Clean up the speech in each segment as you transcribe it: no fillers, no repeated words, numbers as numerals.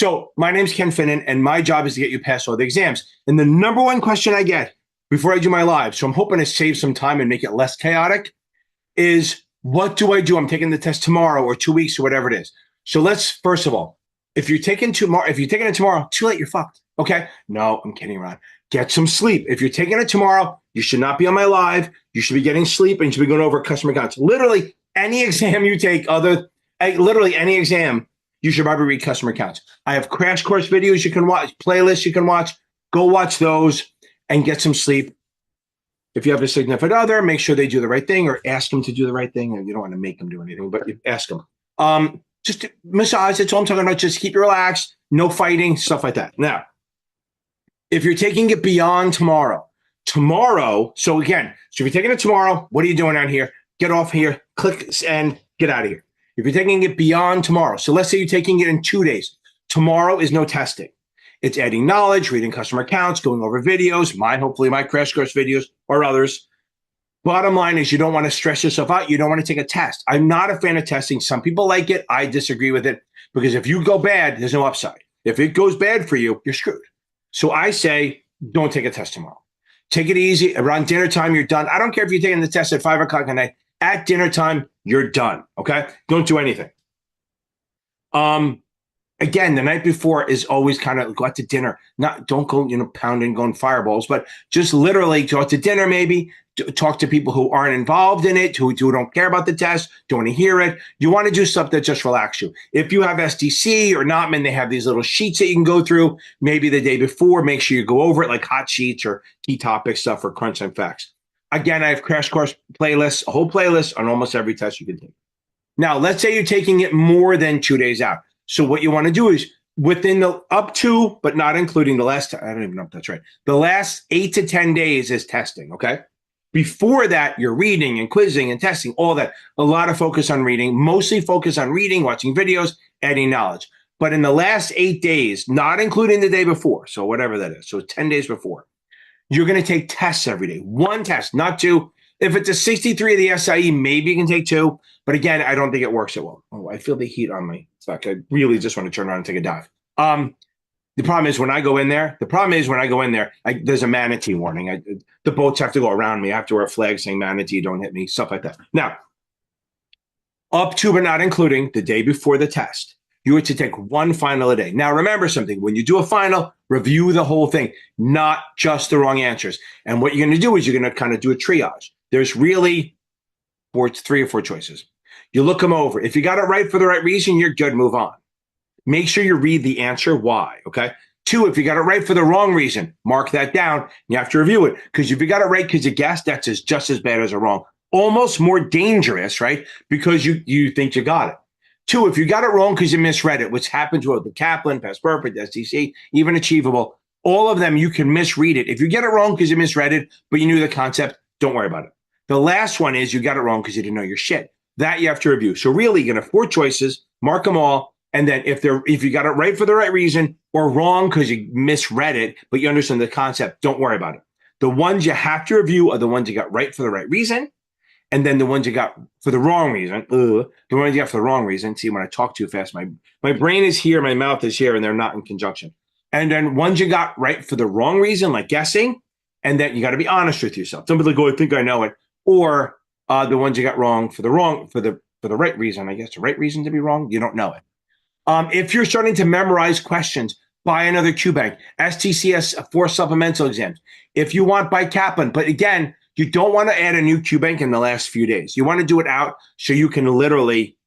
So my name's Ken Finnan, and my job is to get you past all the exams. And the number one question I get before I do my live, so I'm hoping to save some time and make it less chaotic, is what do I do? I'm taking the test tomorrow or 2 weeks or whatever it is. So let's, first of all, if you're taking it tomorrow, too late, you're fucked. Okay? No, I'm kidding around. Get some sleep. If you're taking it tomorrow, you should not be on my live. You should be getting sleep and you should be going over customer accounts. Literally any exam you take, literally any exam, you should probably read customer accounts. I have crash course videos you can watch, playlists you can watch. Go watch those and get some sleep. If you have a significant other, make sure they do the right thing or ask them to do the right thing. And you don't want to make them do anything, but you ask them. Just massage, that's all I'm talking about. Just keep it relaxed, no fighting, stuff like that. Now, if you're taking it beyond tomorrow, so if you're taking it tomorrow, what are you doing out here? Get off here, click and get out of here. If you're taking it beyond tomorrow, so let's say you're taking it in 2 days. Tomorrow is no testing. It's adding knowledge, reading customer accounts, going over videos, hopefully my crash course videos or others. Bottom line is you don't want to stress yourself out. You don't want to take a test. I'm not a fan of testing. Some people like it. I disagree with it because if you go bad, there's no upside. If it goes bad for you, you're screwed. So I say, don't take a test tomorrow. Take it easy. Around dinner time, you're done. I don't care if you're taking the test at 5 o'clock at night. At dinner time, you're done. Okay? Don't do anything. Again, the night before is always kind of go out to dinner. Don't go, pounding, going fireballs, but just literally go out to dinner, maybe talk to people who aren't involved in it, who don't care about the test, don't want to hear it. You want to do stuff that just relax you. If you have SDC or Notman, they have these little sheets that you can go through. Maybe the day before, make sure you go over it like hot sheets or key topic stuff or crunch time facts. Again, I have crash course playlists, a whole playlist on almost every test you can take. Now, let's say you're taking it more than 2 days out. So what you want to do is within the up to, but not including the last, I don't even know if that's right. The last 8 to 10 days is testing, okay? Before that, you're reading and quizzing and testing, all that. A lot of focus on reading, mostly focus on reading, watching videos, adding knowledge. But in the last 8 days, not including the day before, so whatever that is, so 10 days before, you're going to take tests every day. One test, not two. If it's a 63 of the SIE, maybe you can take two. But again, I don't think it works that well. Oh, I feel the heat on my back. I really just want to turn around and take a dive. The problem is when I go in there, there's a manatee warning. The boats have to go around me. I have to wear a flag saying manatee, don't hit me, stuff like that. Now, up to but not including the day before the test, you are to take one final a day. Now, remember something. When you do a final, review the whole thing, not just the wrong answers. And what you're going to do is you're going to kind of do a triage. There's really 3 or 4 choices. You look them over. If you got it right for the right reason, you're good. Move on. Make sure you read the answer why, okay? 2, if you got it right for the wrong reason, mark that down. You have to review it because if you got it right because you guessed, that's just as bad as a wrong. Almost more dangerous, right? Because you think you got it. 2, if you got it wrong because you misread it, which happens with the Kaplan, Past Perfect, STC, even Achievable, all of them, you can misread it. If you get it wrong because you misread it, but you knew the concept, don't worry about it. The last one is you got it wrong because you didn't know your shit. That you have to review. So really, you're going to have 4 choices, mark them all, and then if you got it right for the right reason or wrong because you misread it, but you understand the concept, don't worry about it. The ones you have to review are the ones you got right for the right reason, and then the ones you got for the wrong reason. The ones you got for the wrong reason. See, when I talk too fast, my brain is here, my mouth is here, and they're not in conjunction. And then ones you got right for the wrong reason, like guessing, and then you got to be honest with yourself. Don't be like, oh, I think I know it. Or the ones you got wrong for the right reason, I guess the right reason to be wrong, you don't know it. If you're starting to memorize questions, buy another QBank. STCS 4 supplemental exams. If you want, buy Kaplan. But again, you don't want to add a new QBank in the last few days. You want to do it out so you can literally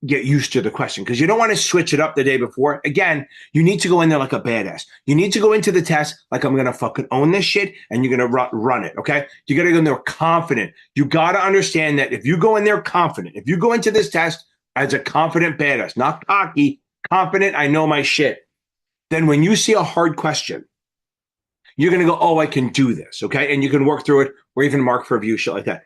get used to the question because you don't want to switch it up the day before. Again, you need to go in there like a badass. You need to go into the test like I'm going to fucking own this shit and you're going to run it, okay? You got to go in there confident. You got to understand that if you go in there confident, if you go into this test as a confident badass, not cocky, confident, I know my shit, then when you see a hard question, you're going to go, oh, I can do this, okay? And you can work through it or even mark for review, shit like that.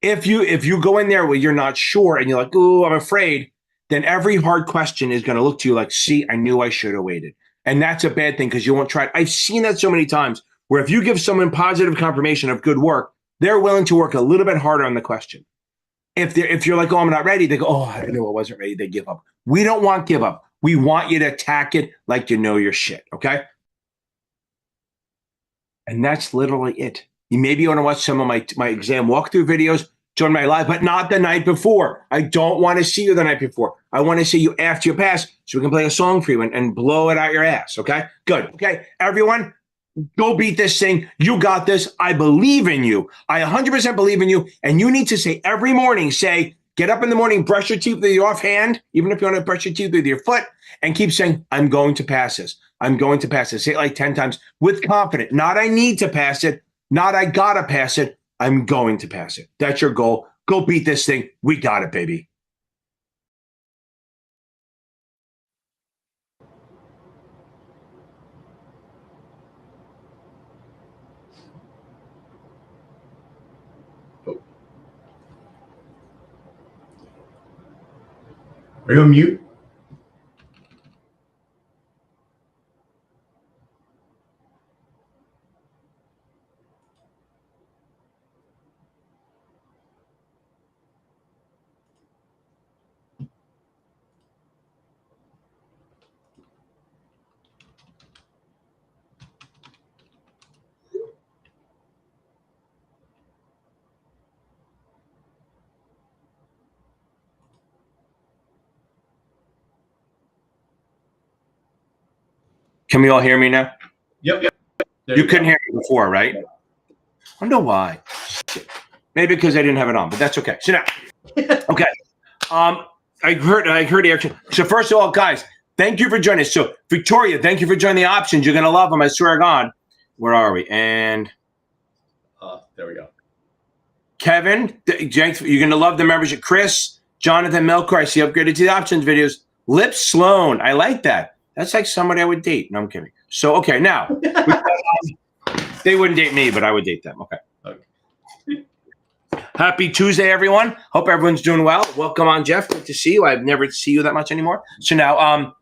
If you go in there where you're not sure and you're like, oh, I'm afraid, then every hard question is going to look to you like, see, I knew I should have waited. And that's a bad thing because you won't try it. I've seen that so many times where if you give someone positive confirmation of good work, they're willing to work a little bit harder on the question. If you're like, oh, I'm not ready, they go, oh, I knew I wasn't ready. They give up. We don't want give up. We want you to attack it like you know your shit, okay? And that's literally it. You maybe want to watch some of my exam walkthrough videos, join my live, but not the night before. I don't want to see you the night before. I want to see you after you pass so we can play a song for you and blow it out your ass, okay? Good. Okay, everyone, go beat this thing. You got this. I believe in you. I 100% believe in you. And you need to say every morning, get up in the morning, brush your teeth with your offhand, even if you want to brush your teeth with your foot, and keep saying, I'm going to pass this. I'm going to pass this. Say it like 10 times with confidence. Not I need to pass it. Not I got to pass it. I'm going to pass it. That's your goal. Go beat this thing. We got it, baby. Are you on mute? Can we all hear me now? Yep. You couldn't hear me before, right? I wonder why. Maybe because I didn't have it on, but that's okay. So now, okay. I heard the action. So first of all, guys, thank you for joining us. So Victoria, thank you for joining the options. You're gonna love them. I swear to God. Where are we? And there we go. Kevin, you're gonna love the membership. Chris, Jonathan Melkor, I see upgraded to the options videos. Lip Sloan, I like that. That's like somebody I would date. No, I'm kidding. So okay, now they wouldn't date me, but I would date them. Okay. Happy Tuesday, everyone. Hope everyone's doing well. Welcome on, Jeff. Good to see you. I've never seen you that much anymore. So now,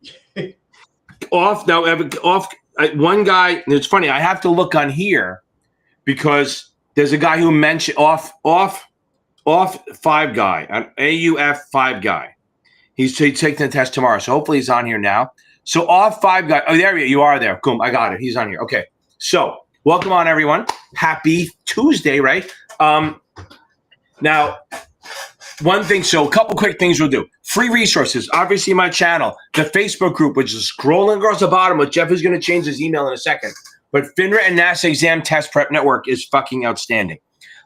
one guy, it's funny, I have to look on here because there's a guy who mentioned off 5 guy, an AUF 5 guy. He's taking the test tomorrow. So hopefully he's on here now. So off 5 guy. Oh, there you are there. Boom, I got it. He's on here. Okay. So welcome on, everyone. Happy Tuesday, right? Now, one thing, so a couple quick things we'll do. Free resources, obviously my channel, the Facebook group, which is scrolling across the bottom, which Jeff is going to change his email in a second. But FINRA and NASA Exam Test Prep Network is fucking outstanding.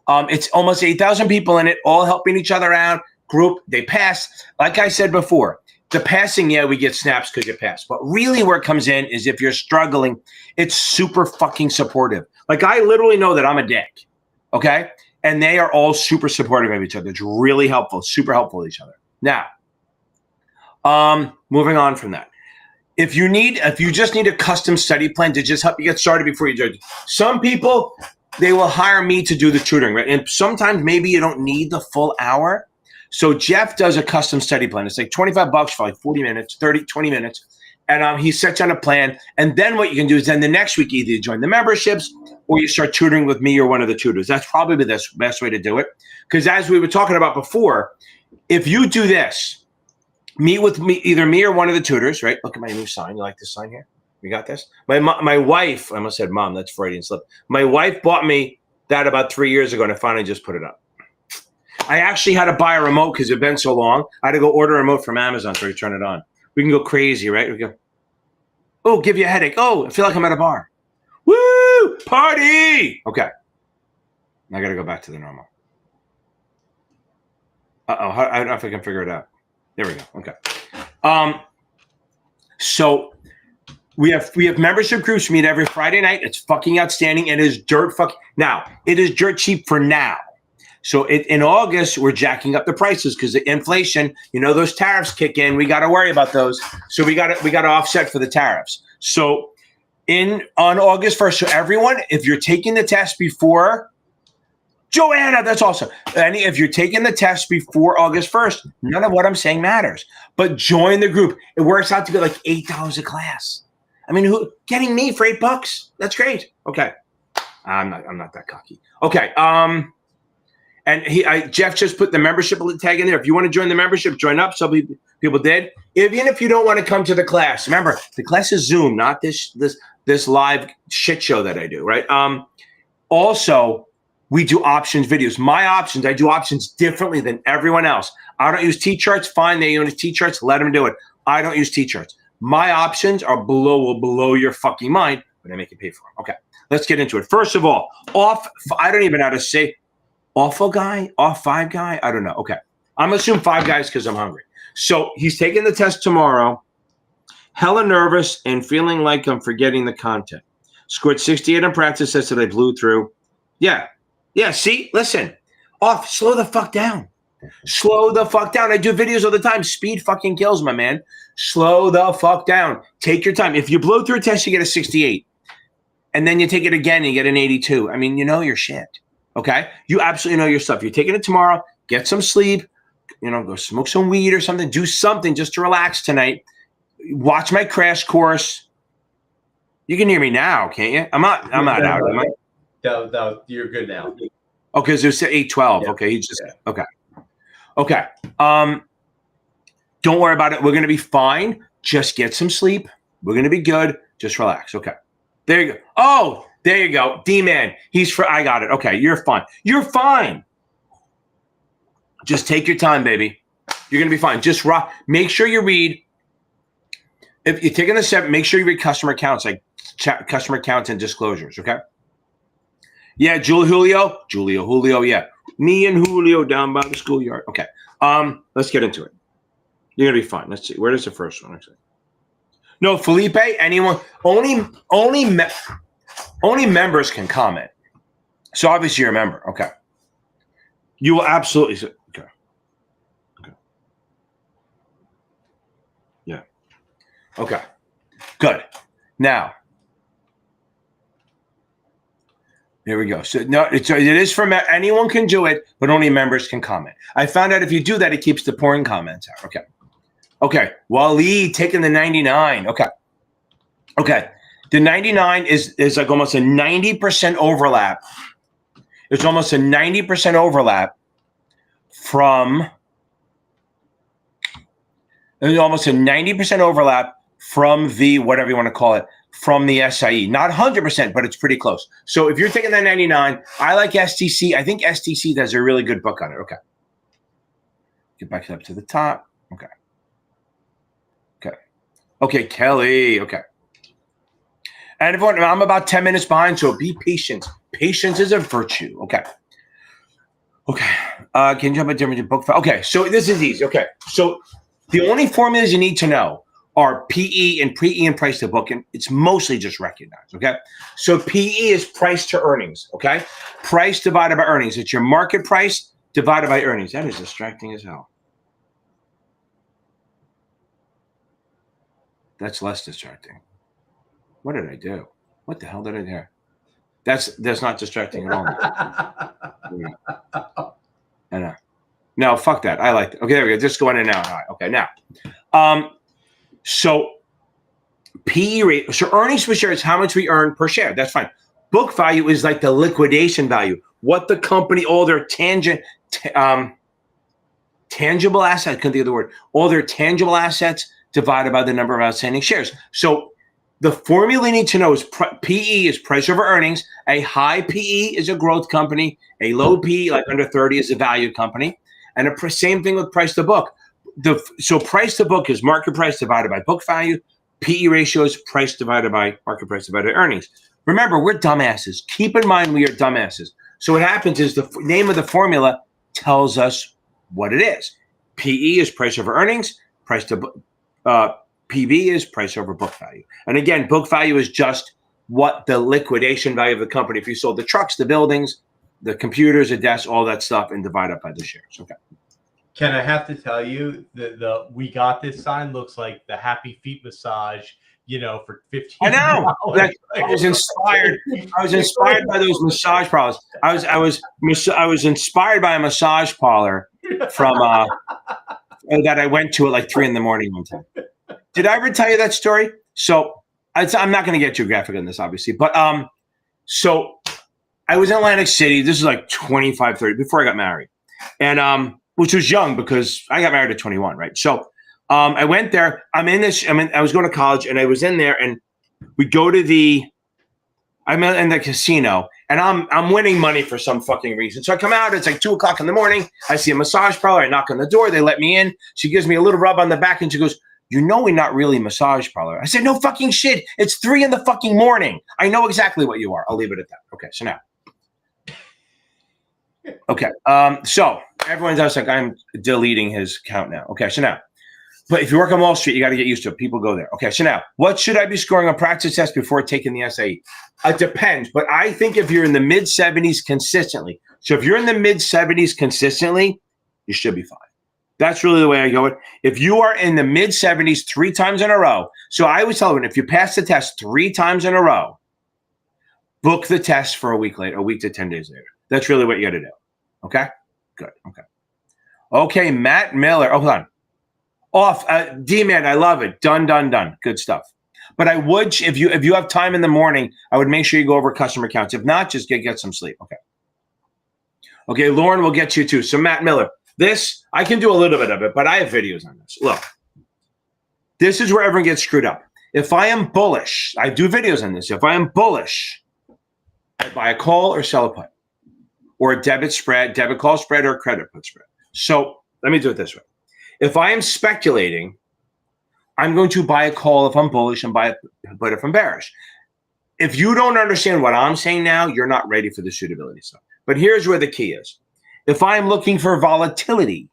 It's almost 8,000 people in it, all helping each other out. Group, they pass. Like I said before, the passing, yeah, we get snaps because you pass. But really where it comes in is if you're struggling, it's super fucking supportive. Like I literally know that I'm a dick, okay? And they are all super supportive of each other. It's really helpful, super helpful with each other. Now, moving on from that. If you just need a custom study plan to just help you get started before you judge. Some people, they will hire me to do the tutoring, right? And sometimes maybe you don't need the full hour. So Jeff does a custom study plan. It's like $25 for like 40 minutes, 20 minutes. And he sets on a plan. And then what you can do is then the next week, either you join the memberships or you start tutoring with me or one of the tutors. That's probably the best way to do it. Because as we were talking about before, if you do this, meet with me, either me or one of the tutors, right? Look at my new sign. You like this sign here? You got this? My wife, I almost said mom, that's Freudian slip. My wife bought me that about 3 years ago and I finally just put it up. I actually had to buy a remote because it's been so long. I had to go order a remote from Amazon so I could turn it on. We can go crazy, right? We go, oh, give you a headache. Oh, I feel like I'm at a bar. Woo! Party! Okay. I got to go back to the normal. Uh-oh. I don't know if I can figure it out. There we go. Okay. So we have membership groups meet every Friday night. It's fucking outstanding. It is dirt cheap for now. So in August, we're jacking up the prices because the inflation, those tariffs kick in. We got to worry about those. So we got to offset for the tariffs. So on August 1st, so everyone, if you're taking the test before, Joanna, that's awesome. And if you're taking the test before August 1st, none of what I'm saying matters. But join the group. It works out to be like $8 a class. I mean, getting me for $8? That's great. Okay. I'm not that cocky. Okay. And Jeff just put the membership tag in there. If you want to join the membership, join up. Some people did. Even if you don't want to come to the class, remember the class is Zoom, not this live shit show that I do, right? Also, we do options videos. I do options differently than everyone else. I don't use T-charts. Fine, they use T-charts. Let them do it. I don't use T-charts. My options will blow your fucking mind, but I make you pay for them. Okay, let's get into it. First of all, I don't even know how to say awful guy, off 5 guy. I don't know. Okay, I'm gonna assume 5 guys because I'm hungry. So he's taking the test tomorrow. Hella nervous and feeling like I'm forgetting the content. Scored 68 on practice tests that I blew through. Yeah. See, listen, slow the fuck down. Slow the fuck down. I do videos all the time. Speed fucking kills, my man. Slow the fuck down. Take your time. If you blow through a test, you get a 68. And then you take it again and you get an 82. I mean, you know your shit. Okay? You absolutely know your stuff. You're taking it tomorrow. Get some sleep. Go smoke some weed or something. Do something just to relax tonight. Watch my crash course. You can hear me now, can't you? I'm not out. Am I? No, you're good now. Okay, so it's 8:12. Yeah. Okay, Okay. Don't worry about it. We're gonna be fine. Just get some sleep. We're gonna be good. Just relax. Okay. There you go. Oh, there you go. D-man. I got it. Okay, you're fine. You're fine. Just take your time, baby. You're gonna be fine. Just rock. Make sure you read. If you're taking the step, make sure you read customer accounts, like customer accounts and disclosures. Okay. Yeah, Julio, yeah. Me and Julio down by the schoolyard. Okay. Let's get into it. You're gonna be fine. Let's see. Where is the first one? Actually? No, Felipe. Anyone? Only members can comment. So obviously you're a member. Okay. You will absolutely. Okay. Yeah. Okay. Good. Now. There we go. So no, it is for anyone can do it, but only members can comment. I found out if you do that, it keeps the porn comments out. Okay. Waleed taking the 99. Okay. The 99 is like almost a 90% overlap. It's almost a 90% overlap from. There's almost a 90% overlap from the whatever you want to call it. From the SIE, not 100%, but it's pretty close. So if you're taking that 99, I like STC. I think STC does a really good book on it. Okay. Get back up to the top. Okay, Kelly. Okay. And everyone, I'm about 10 minutes behind, so be patient. Patience is a virtue. Okay. Can you jump a different book? Okay, so this is easy. Okay, so the only formulas you need to know are PE and pre-E and price to book, and it's mostly just recognized, okay? So PE is price to earnings, okay? Price divided by earnings. It's your market price divided by earnings. That is distracting as hell. That's less distracting. What did I do? What the hell did I do? That's not distracting at all. I know. No, fuck that. I like it. Okay, there we go. Just go in and out. All right. Okay, now. So PE rate, so earnings per share is how much we earn per share. That's fine. Book value is like the liquidation value, what the company, all their tangible assets, I couldn't think of the word, all their tangible assets divided by the number of outstanding shares. So the formula you need to know is PE is price over earnings. A high PE is a growth company. A low PE, like under 30, is a value company. And the same thing with price to book. So price to book is market price divided by book value. PE ratio is price divided by market price divided by earnings. Remember, we're dumbasses. Keep in mind we are dumbasses. So what happens is the name of the formula tells us what it is. PE is price over earnings. PB is price over book value. And again, book value is just what the liquidation value of the company. If you sold the trucks, the buildings, the computers, the desks, all that stuff, and divide up by the shares. Okay. Can I have to tell you the we got this sign looks like the Happy Feet massage, for $15. I know. I was inspired. I was inspired by those massage parlors. I was inspired by a massage parlor from that I went to at like 3 a.m. one time. Did I ever tell you that story? So I'm not going to get too graphic on this, obviously, but so I was in Atlantic City. This is like 25, 30, before I got married. And which was young because I got married at 21, right? So I went there. I was going to college and I was in there and we go to I'm in the casino and I'm winning money for some fucking reason. So I come out, it's like 2:00 in the morning. I see a massage parlor. I knock on the door. They let me in. She gives me a little rub on the back and she goes, "You know, we're not really a massage parlor." I said, "No fucking shit. It's 3 in the fucking morning. I know exactly what you are." I'll leave it at that. Okay. So now. Okay. So everyone's else like, I'm deleting his account now. Okay. So now, but if you work on Wall Street, you got to get used to it. People go there. Okay. So now, what should I be scoring on practice tests before taking the SIE? It depends. But I think if you're in the mid 70s consistently, so if you're in the mid 70s consistently, you should be fine. That's really the way I go it. If you are in the mid 70s 3 times in a row, so I always tell them, if you pass the test 3 times in a row, book the test for a week to 10 days later. That's really what you got to do. Okay? Good. Okay. Okay, Matt Miller. Oh, hold on. Off. D-Man, I love it. Done. Good stuff. But I would, if you have time in the morning, I would make sure you go over customer accounts. If not, just get some sleep. Okay. Okay, Lauren will get you too. So Matt Miller, this, I can do a little bit of it, but I have videos on this. Look, this is where everyone gets screwed up. If I am bullish, I do videos on this. If I am bullish, I buy a call or sell a put, or a debit call spread, or a credit put spread. So let me do it this way. If I am speculating, I'm going to buy a call if I'm bullish and buy a put if I'm bearish. If you don't understand what I'm saying now, you're not ready for the suitability stuff. But here's where the key is. If I'm looking for volatility,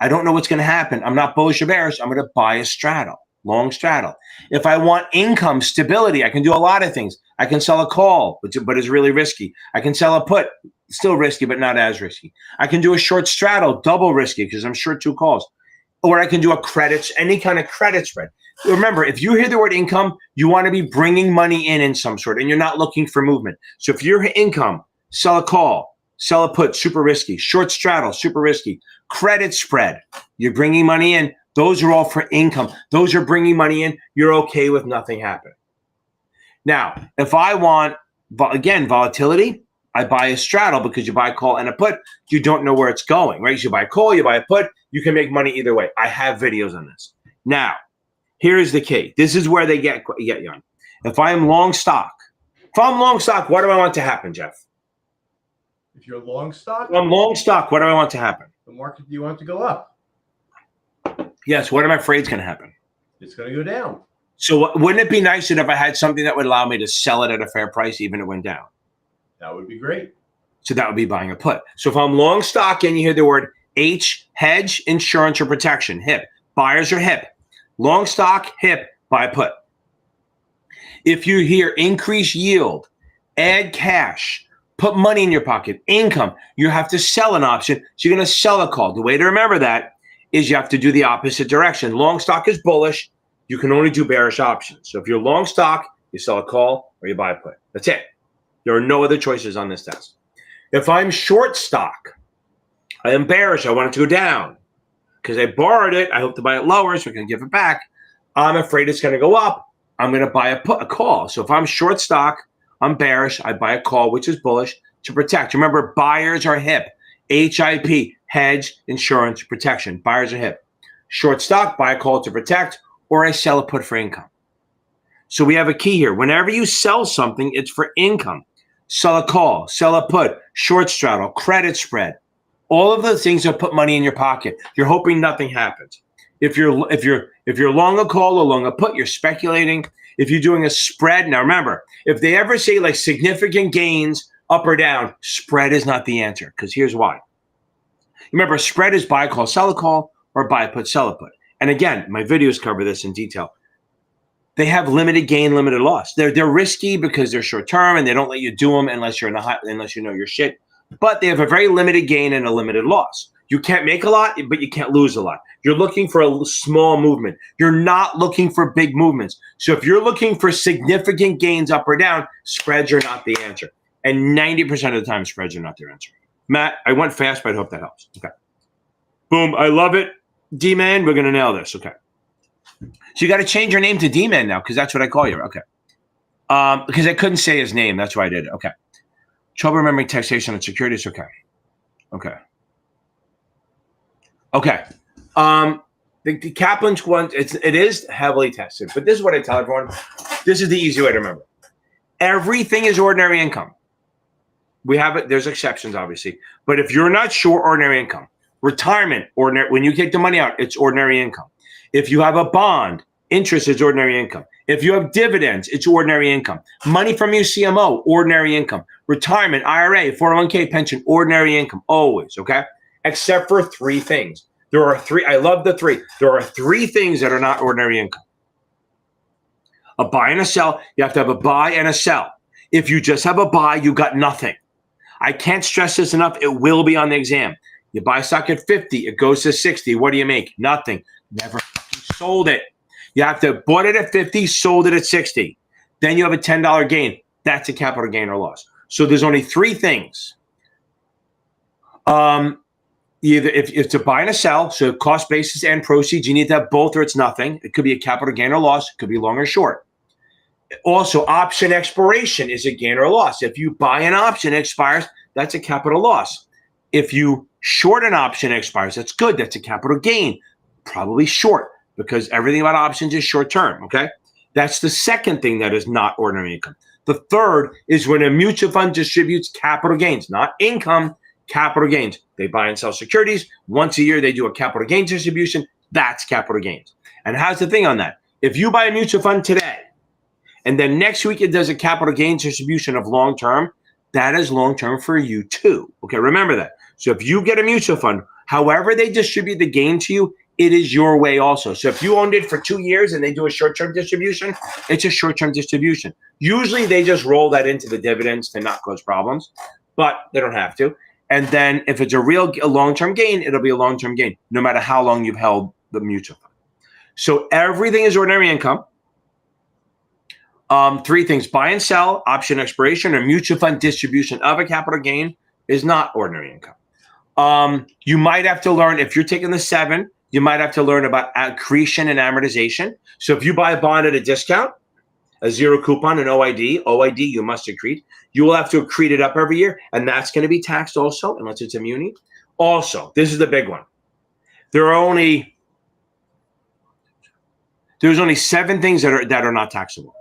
I don't know what's going to happen. I'm not bullish or bearish. I'm going to buy a straddle, long straddle. If I want income stability, I can do a lot of things. I can sell a call, but it's really risky. I can sell a put, still risky, but not as risky. I can do a short straddle, double risky, because I'm short 2 calls. Or I can do any kind of credit spread. Remember, if you hear the word income, you want to be bringing money in some sort, and you're not looking for movement. So if you're income, sell a call, sell a put, super risky. Short straddle, super risky. Credit spread, you're bringing money in. Those are all for income. Those are bringing money in. You're okay with nothing happening. Now, if I want, again, volatility, I buy a straddle because you buy a call and a put. You don't know where it's going, right? You buy a call, you buy a put. You can make money either way. I have videos on this. Now, here's the key. This is where they get you on. If I'm long stock, what do I want to happen, Jeff? If you're long stock? If I'm long stock, what do I want to happen? The market, you want to go up. Yes, what am I afraid is going to happen? It's going to go down. So wouldn't it be nice that if I had something that would allow me to sell it at a fair price, even if it went down? That would be great. So that would be buying a put. So if I'm long stock and you hear the word H, hedge, insurance, or protection, HIP, buyers are HIP. Long stock, HIP, buy a put. If you hear increase yield, add cash, put money in your pocket, income, you have to sell an option. So you're going to sell a call. The way to remember that is you have to do the opposite direction. Long stock is bullish. You can only do bearish options. So if you're long stock, you sell a call or you buy a put. That's it. There are no other choices on this test. If I'm short stock, I am bearish. I want it to go down because I borrowed it. I hope to buy it lower so I can give it back. I'm afraid it's going to go up. I'm going to buy a call. So if I'm short stock, I'm bearish. I buy a call, which is bullish, to protect. Remember, buyers are HIP. HIP, hedge, insurance, protection. Buyers are HIP. Short stock, buy a call to protect, or I sell a put for income. So we have a key here. Whenever you sell something, it's for income. Sell a call, sell a put, short straddle, credit spread. All of those things that put money in your pocket. You're hoping nothing happens. If you're long a call or long a put, you're speculating. If you're doing a spread, now remember, if they ever say like significant gains up or down, spread is not the answer, because here's why. Remember, spread is buy a call, sell a call, or buy a put, sell a put. And again, my videos cover this in detail. They have limited gain, limited loss. They're risky because they're short term and they don't let you do them unless you're unless you know your shit. But they have a very limited gain and a limited loss. You can't make a lot, but you can't lose a lot. You're looking for a small movement. You're not looking for big movements. So if you're looking for significant gains up or down, spreads are not the answer. And 90% of the time, spreads are not their answer. Matt, I went fast, but I hope that helps. Okay. Boom. I love it. D-Man, we're going to nail this. Okay. So you got to change your name to D-Man now because that's what I call you. Okay. Because I couldn't say his name. That's why I did it. Okay. Trouble remembering taxation and securities. Okay. The Kaplan's one, it is heavily tested, but this is what I tell everyone. This is the easy way to remember. Everything is ordinary income. We have it. There's exceptions, obviously, but if you're not sure, ordinary income, retirement, ordinary. When you take the money out, it's ordinary income. If you have a bond, interest is ordinary income. If you have dividends, it's ordinary income. Money from your CMO, ordinary income. Retirement, IRA, 401k, pension, ordinary income, always, okay? Except for three things. There are three. I love the three. There are three things that are not ordinary income. A buy and a sell. You have to have a buy and a sell. If you just have a buy, you got nothing. I can't stress this enough. It will be on the exam. You buy stock at 50, it goes to 60. What do you make? Nothing. Never sold it. You have to bought it at 50, sold it at 60. Then you have a $10 gain. That's a capital gain or loss. So there's only three things. Either if it's a buy and a sell, so cost basis and proceeds, you need to have both or it's nothing. It could be a capital gain or loss. It could be long or short. Also, option expiration is a gain or loss. If you buy an option, it expires, that's a capital loss. If you short an option, it expires, that's good. That's a capital gain. Probably short because everything about options is short term, okay? That's the second thing that is not ordinary income. The third is when a mutual fund distributes capital gains, not income, capital gains. They buy and sell securities. Once a year, they do a capital gains distribution. That's capital gains. And how's the thing on that? If you buy a mutual fund today, and then next week it does a capital gains distribution of long term, that is long term for you too. Okay, remember that. So if you get a mutual fund, however they distribute the gain to you, it is your way also. So if you owned it for 2 years and they do a short-term distribution, it's a short-term distribution. Usually they just roll that into the dividends to not cause problems, but they don't have to. And then if it's a long-term gain, it'll be a long-term gain, no matter how long you've held the mutual fund. So everything is ordinary income. Three things: buy and sell, option expiration, or mutual fund distribution of a capital gain is not ordinary income. You might have to learn, if you're taking the 7, you might have to learn about accretion and amortization. So if you buy a bond at a discount, a zero coupon, an OID, you must accrete. You will have to accrete it up every year, and that's going to be taxed also, unless it's a muni. Also, this is the big one. There's only 7 things that are not taxable.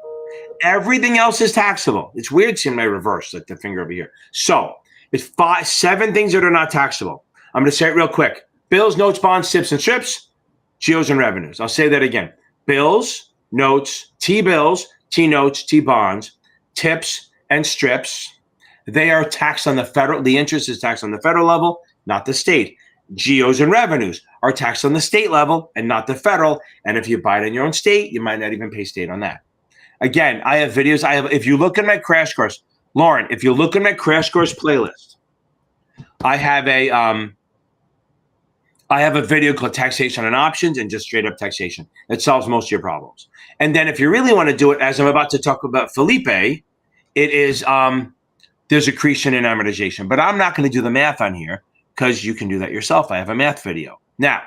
Everything else is taxable. It's weird seeing my reverse, like the finger over here. So it's 7 things that are not taxable. I'm going to say it real quick. Bills, notes, bonds, SIPs, and strips, GOs, and revenues. I'll say that again. Bills, notes, T-bills, T-notes, T-bonds, TIPS, and strips. They are taxed on the federal. The interest is taxed on the federal level, not the state. GOs and revenues are taxed on the state level and not the federal. And if you buy it in your own state, you might not even pay state on that. Again, I have videos. If you look at my crash course, Lauren, if you look at my crash course playlist, I have a video called Taxation and Options and just straight up taxation. It solves most of your problems. And then if you really want to do it, as I'm about to talk about Felipe, it is there's accretion and amortization. But I'm not going to do the math on here because you can do that yourself. I have a math video. Now,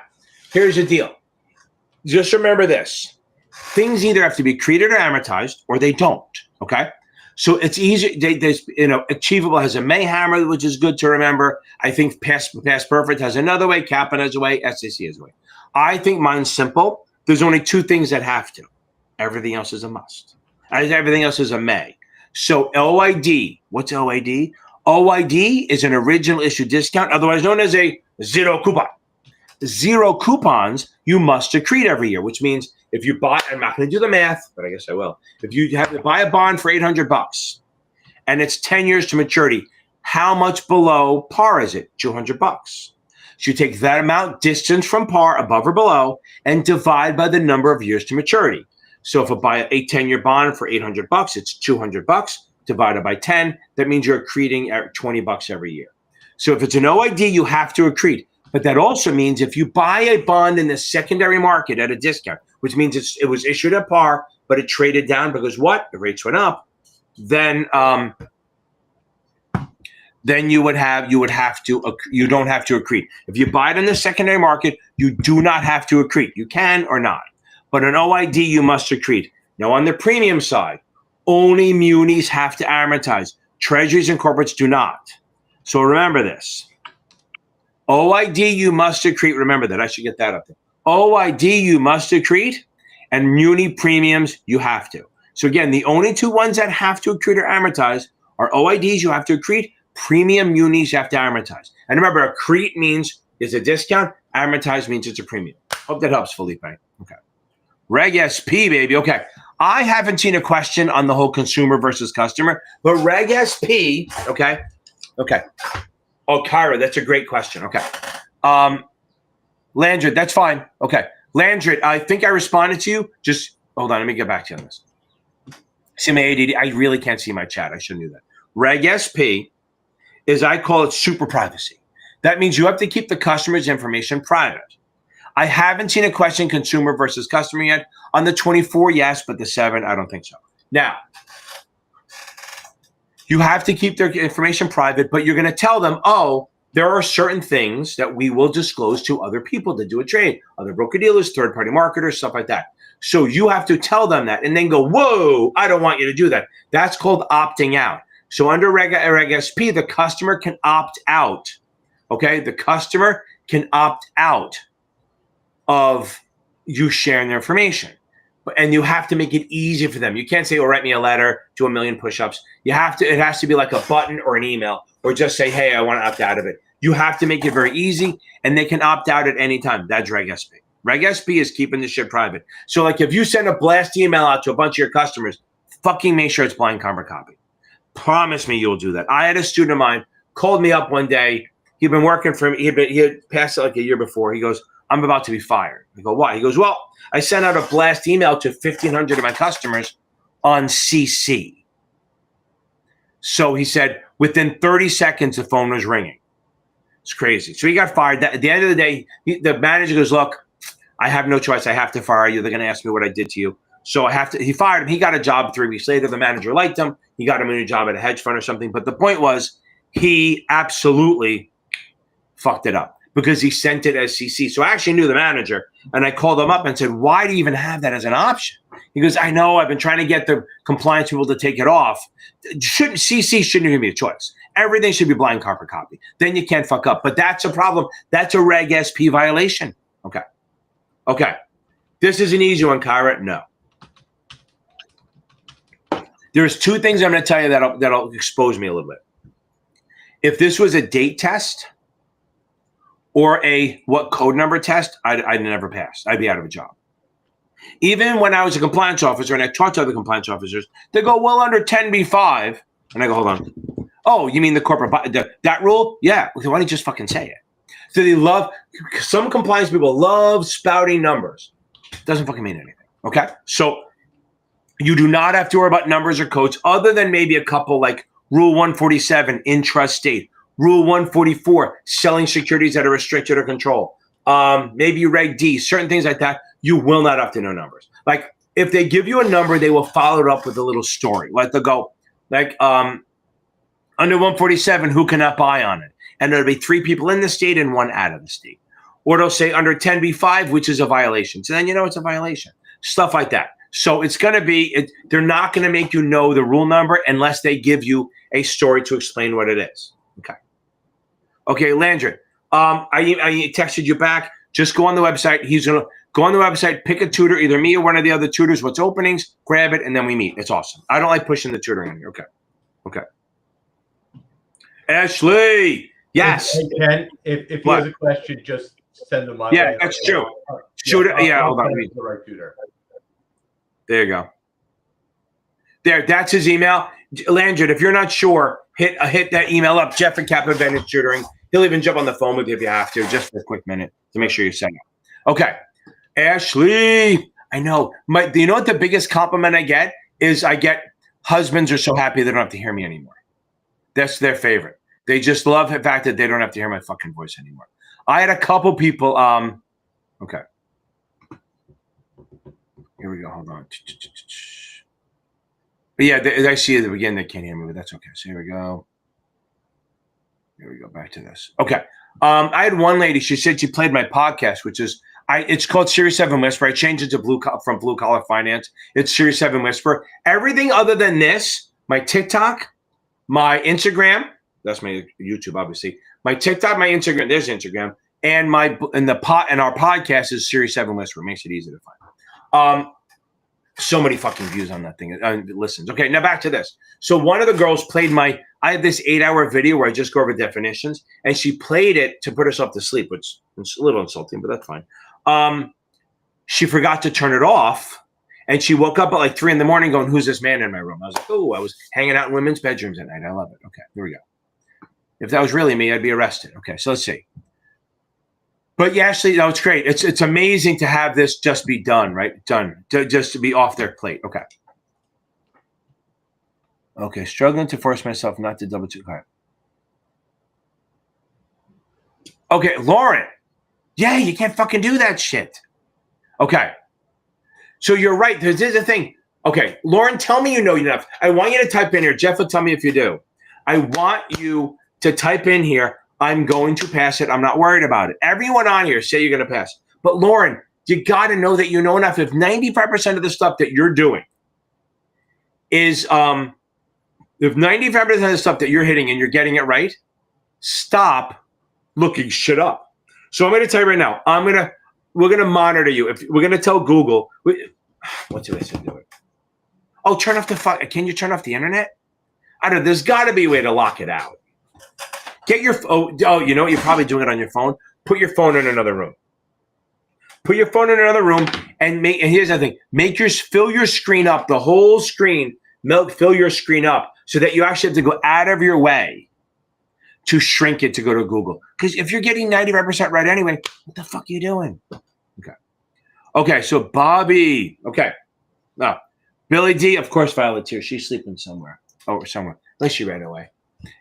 here's the deal. Just remember this. Things either have to be accreted or amortized, or they don't, okay? So it's easy. Achievable has a May hammer, which is good to remember. I think past perfect has another way. Kaplan has a way. SIE has a way. I think mine's simple. There's only 2 things that have to. Everything else is a must. Everything else is a may. So OID, what's OID? OID is an original issue discount, otherwise known as a zero coupon. Zero coupons, you must accrete every year, which means if you buy, I'm not going to do the math, but I guess I will. If you have to buy a bond for $800 and it's 10 years to maturity, how much below par is it? $200. So you take that amount, distance from par, above or below, and divide by the number of years to maturity. So if I buy a 10-year bond for $800, it's $200 divided by 10. That means you're accreting at $20 every year. So if it's an OID, you have to accrete. But that also means if you buy a bond in the secondary market at a discount, which means it was issued at par, but it traded down because what? The rates went up. Then you don't have to accrete. If you buy it in the secondary market, you do not have to accrete. You can or not. But an OID, you must accrete. Now on the premium side, only munis have to amortize. Treasuries and corporates do not. So remember this. OID you must accrete. Remember that. I should get that up there. OID you must accrete, and muni premiums you have to. So again, the only two ones that have to accrete or amortize are OIDs you have to accrete, premium munis you have to amortize. And remember, accrete means it's a discount, amortize means it's a premium. Hope that helps, Felipe. Okay. Reg SP, baby. Okay. I haven't seen a question on the whole consumer versus customer, but Reg SP, okay. Okay. Oh, Kyra, that's a great question. Okay. Landred, that's fine. Okay. Landred, I think I responded to you. Just hold on. Let me get back to you on this. See my ADD. I really can't see my chat. I should have knew that. Reg SP is, I call it super privacy. That means you have to keep the customer's information private. I haven't seen a question consumer versus customer yet. On the 24, yes, but the 7, I don't think so. Now, you have to keep their information private, but you're going to tell them, oh, there are certain things that we will disclose to other people that do a trade, other broker-dealers, third-party marketers, stuff like that. So you have to tell them that and then go, whoa, I don't want you to do that. That's called opting out. So under Reg SP, the customer can opt out, okay? The customer can opt out of you sharing their information. And you have to make it easy for them. You can't say, oh, write me a letter, do a million push-ups. You have to, it has to be like a button or an email, or just say, hey, I want to opt out of it. You have to make it very easy, and they can opt out at any time. That's Reg SP. Reg SP is keeping the shit private. So like if you send a blast email out to a bunch of your customers, fucking make sure it's blind carbon copy. Promise me you'll do that. I had a student of mine called me up one day. He'd been working for me. He had passed it like a year before. He goes, I'm about to be fired. I go, why? He goes, well, I sent out a blast email to 1,500 of my customers on CC. So he said, within 30 seconds, the phone was ringing. It's crazy. So he got fired. At the end of the day, the manager goes, look, I have no choice. I have to fire you. They're going to ask me what I did to you. So I have to, he fired him. He got a job 3 weeks later. The manager liked him. He got him a new job at a hedge fund or something. But the point was, he absolutely fucked it up because he sent it as CC. So I actually knew the manager, and I called him up and said, why do you even have that as an option? He goes, I know, I've been trying to get the compliance people to take it off. CC shouldn't even be a choice. Everything should be blind carbon copy. Then you can't fuck up. But that's a problem. That's a Reg SP violation. Okay. Okay. This is an easy one, Kyra. No. There's 2 things I'm going to tell you that'll expose me a little bit. If this was a date test or a what code number test, I'd never pass. I'd be out of a job. Even when I was a compliance officer and I talked to other compliance officers, they go, well, under 10b-5. And I go, hold on. Oh, you mean the corporate, that rule? Yeah. Why don't you just fucking say it? So they love, some compliance people love spouting numbers. Doesn't fucking mean anything. Okay. So you do not have to worry about numbers or codes other than maybe a couple like Rule 147, intrastate. Rule 144, selling securities that are restricted or controlled. Maybe Reg D, certain things like that. You will not have to know numbers. Like if they give you a number, they will follow it up with a little story. Like they'll go, like under 147, who cannot buy on it? And there'll be 3 people in the state and 1 out of the state. Or they'll say under 10b-5, which is a violation. So then you know it's a violation. Stuff like that. So it's going to be, they're not going to make you know the rule number unless they give you a story to explain what it is. Okay. Okay, Landry, I texted you back. Just go on the website. He's going to go on the website, pick a tutor, either me or one of the other tutors, what's openings, grab it, and then we meet. It's awesome. I don't like pushing the tutoring on you. Okay. Okay. Ashley. Yes. Hey, Ken, if he has a question, just send him my way. Yeah, that's true. Shoot it. Yeah, hold on. The right tutor. There you go. There, that's his email. Landry, if you're not sure, hit that email up, Jeff at Cap Advantage Tutoring. He'll even jump on the phone with you if you have to, just for a quick minute to make sure you're set up. Okay. Ashley, I know. You know what the biggest compliment I get is I get husbands are so happy they don't have to hear me anymore. That's their favorite. They just love the fact that they don't have to hear my fucking voice anymore. I had a couple people. Okay. Here we go. Hold on. But yeah, I see at the beginning they can't hear me, but that's okay. So here we go. Here we go. Back to this. Okay. I had one lady. She said she played my podcast, which is it's called Series 7 Whisper. I changed it to from Blue Collar Finance. It's Series 7 Whisper. Everything other than this, my TikTok, my Instagram, that's my YouTube, obviously. My TikTok, my Instagram, there's Instagram, and our podcast is Series 7 Westward. Makes it easy to find. So many fucking views on that thing. Listens. Okay, now back to this. So one of the girls played I had this 8-hour video where I just go over definitions, and she played it to put herself to sleep, which is a little insulting, but that's fine. She forgot to turn it off, and she woke up at like 3 a.m. going, "Who's this man in my room?" I was like, "Oh, I was hanging out in women's bedrooms at night. I love it." Okay, here we go. If that was really me, I'd be arrested. Okay, so let's see. But yeah, actually, no, it's great. It's amazing to have this just be done, right? Done, just to be off their plate. Okay. Okay, struggling to force myself not to double check. Okay, Lauren. Yeah, you can't fucking do that shit. Okay. So you're right. There's a thing. Okay, Lauren, tell me you know enough. I want you to type in here. Jeff will tell me if you do. I want you to type in here, "I'm going to pass it. I'm not worried about it." Everyone on here say you're going to pass. But Lauren, you got to know that you know enough. If 95% of the stuff that you're doing is, if 95% of the stuff that you're hitting and you're getting it right, stop looking shit up. So I'm going to tell you right now, we're going to monitor you. If we're going to tell Google, what do I say do it? Oh, turn off can you turn off the internet? I don't know. There's got to be a way to lock it out. Get your, you know what? You're probably doing it on your phone. Put your phone in another room. Put your phone in another room and here's the thing. Fill your screen up, the whole screen, fill your screen up so that you actually have to go out of your way to shrink it to go to Google. Because if you're getting 95% right anyway, what the fuck are you doing? Okay. Okay, so Bobby. Okay. Now, Billy D, of course, Violet's here. She's sleeping somewhere. Oh, somewhere. At least she ran away.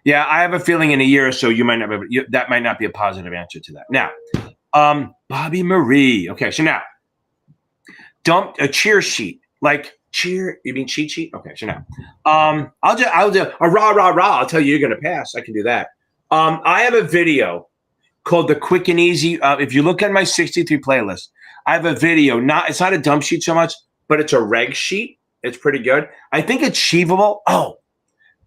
Yeah, I have a feeling in a year or so that might not be a positive answer to that. Now, Bobby Marie. Okay, so now, dump a cheer sheet. Like cheer, you mean cheat sheet? Okay, so now, I'll do a rah, rah, rah. I'll tell you you're going to pass. I can do that. I have a video called the Quick and Easy. If you look at my 63 playlist, I have a video. It's not a dump sheet so much, but it's a reg sheet. It's pretty good. I think Achievable. Oh,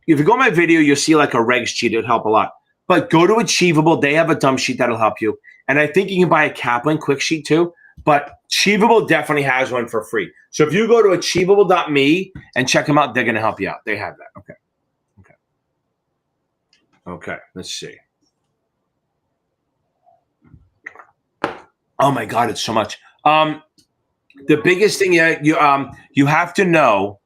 if you go to my video, you'll see like a regs sheet. It'll help a lot. But go to Achievable. They have a dump sheet that'll help you. And I think you can buy a Kaplan quick sheet too. But Achievable definitely has one for free. So if you go to achievable.me and check them out, they're going to help you out. They have that. Okay. Okay. Let's see. Oh my God, it's so much. The biggest thing you have to know.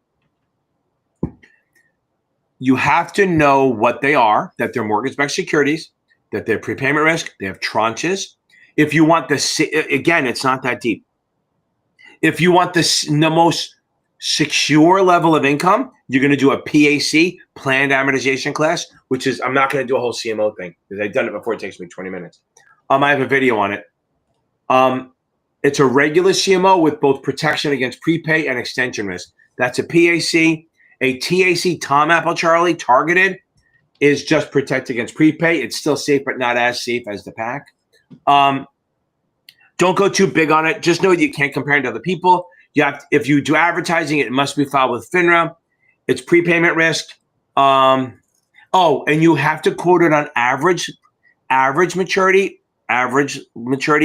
You have to know what they are, that they're mortgage-backed securities, that they're prepayment risk, they have tranches. If you want again, it's not that deep. If you want the most secure level of income, you're going to do a PAC, planned amortization class, which is, I'm not going to do a whole CMO thing because I've done it before. It takes me 20 minutes. I have a video on it. It's a regular CMO with both protection against prepay and extension risk. That's a PAC. A TAC, Tom Apple Charlie, targeted, is just protect against prepay. It's still safe, but not as safe as the PAC. Don't go too big on it. Just know that you can't compare it to other people. If you do advertising, it must be filed with FINRA. It's prepayment risk. And you have to quote it on average maturity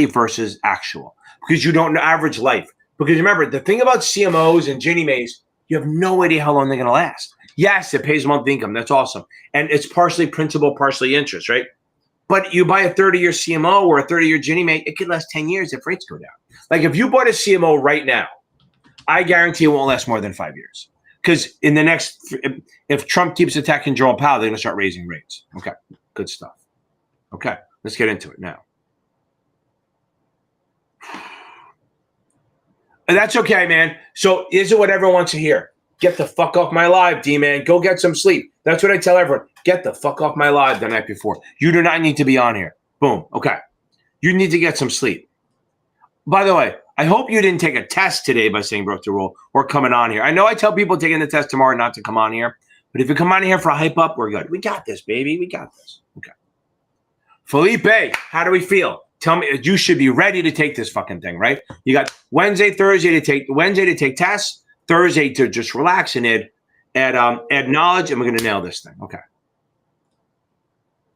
versus actual, because you don't know average life. Because remember, the thing about CMOs and Ginnie Maes, you have no idea how long they're going to last. Yes, it pays monthly income. That's awesome. And it's partially principal, partially interest, right? But you buy a 30-year CMO or a 30-year Ginnie Mae, it could last 10 years if rates go down. Like if you bought a CMO right now, I guarantee it won't last more than 5 years. Because in the next, if Trump keeps attacking Jerome Powell, they're going to start raising rates. Okay, good stuff. Okay, let's get into it now. And that's okay, man. So is it what everyone wants to hear? Get the fuck off my live, D-man. Go get some sleep. That's what I tell everyone. Get the fuck off my live the night before. You do not need to be on here. Boom. Okay. You need to get some sleep. By the way, I hope you didn't take a test today by saying broke the rule or coming on here. I know I tell people taking the test tomorrow not to come on here, but if you come on here for a hype up, we're good. We got this, baby. We got this. Okay. Felipe, how do we feel? Tell me, you should be ready to take this fucking thing, right? You got Wednesday to take tests, Thursday to just relax and add knowledge, and we're going to nail this thing. Okay.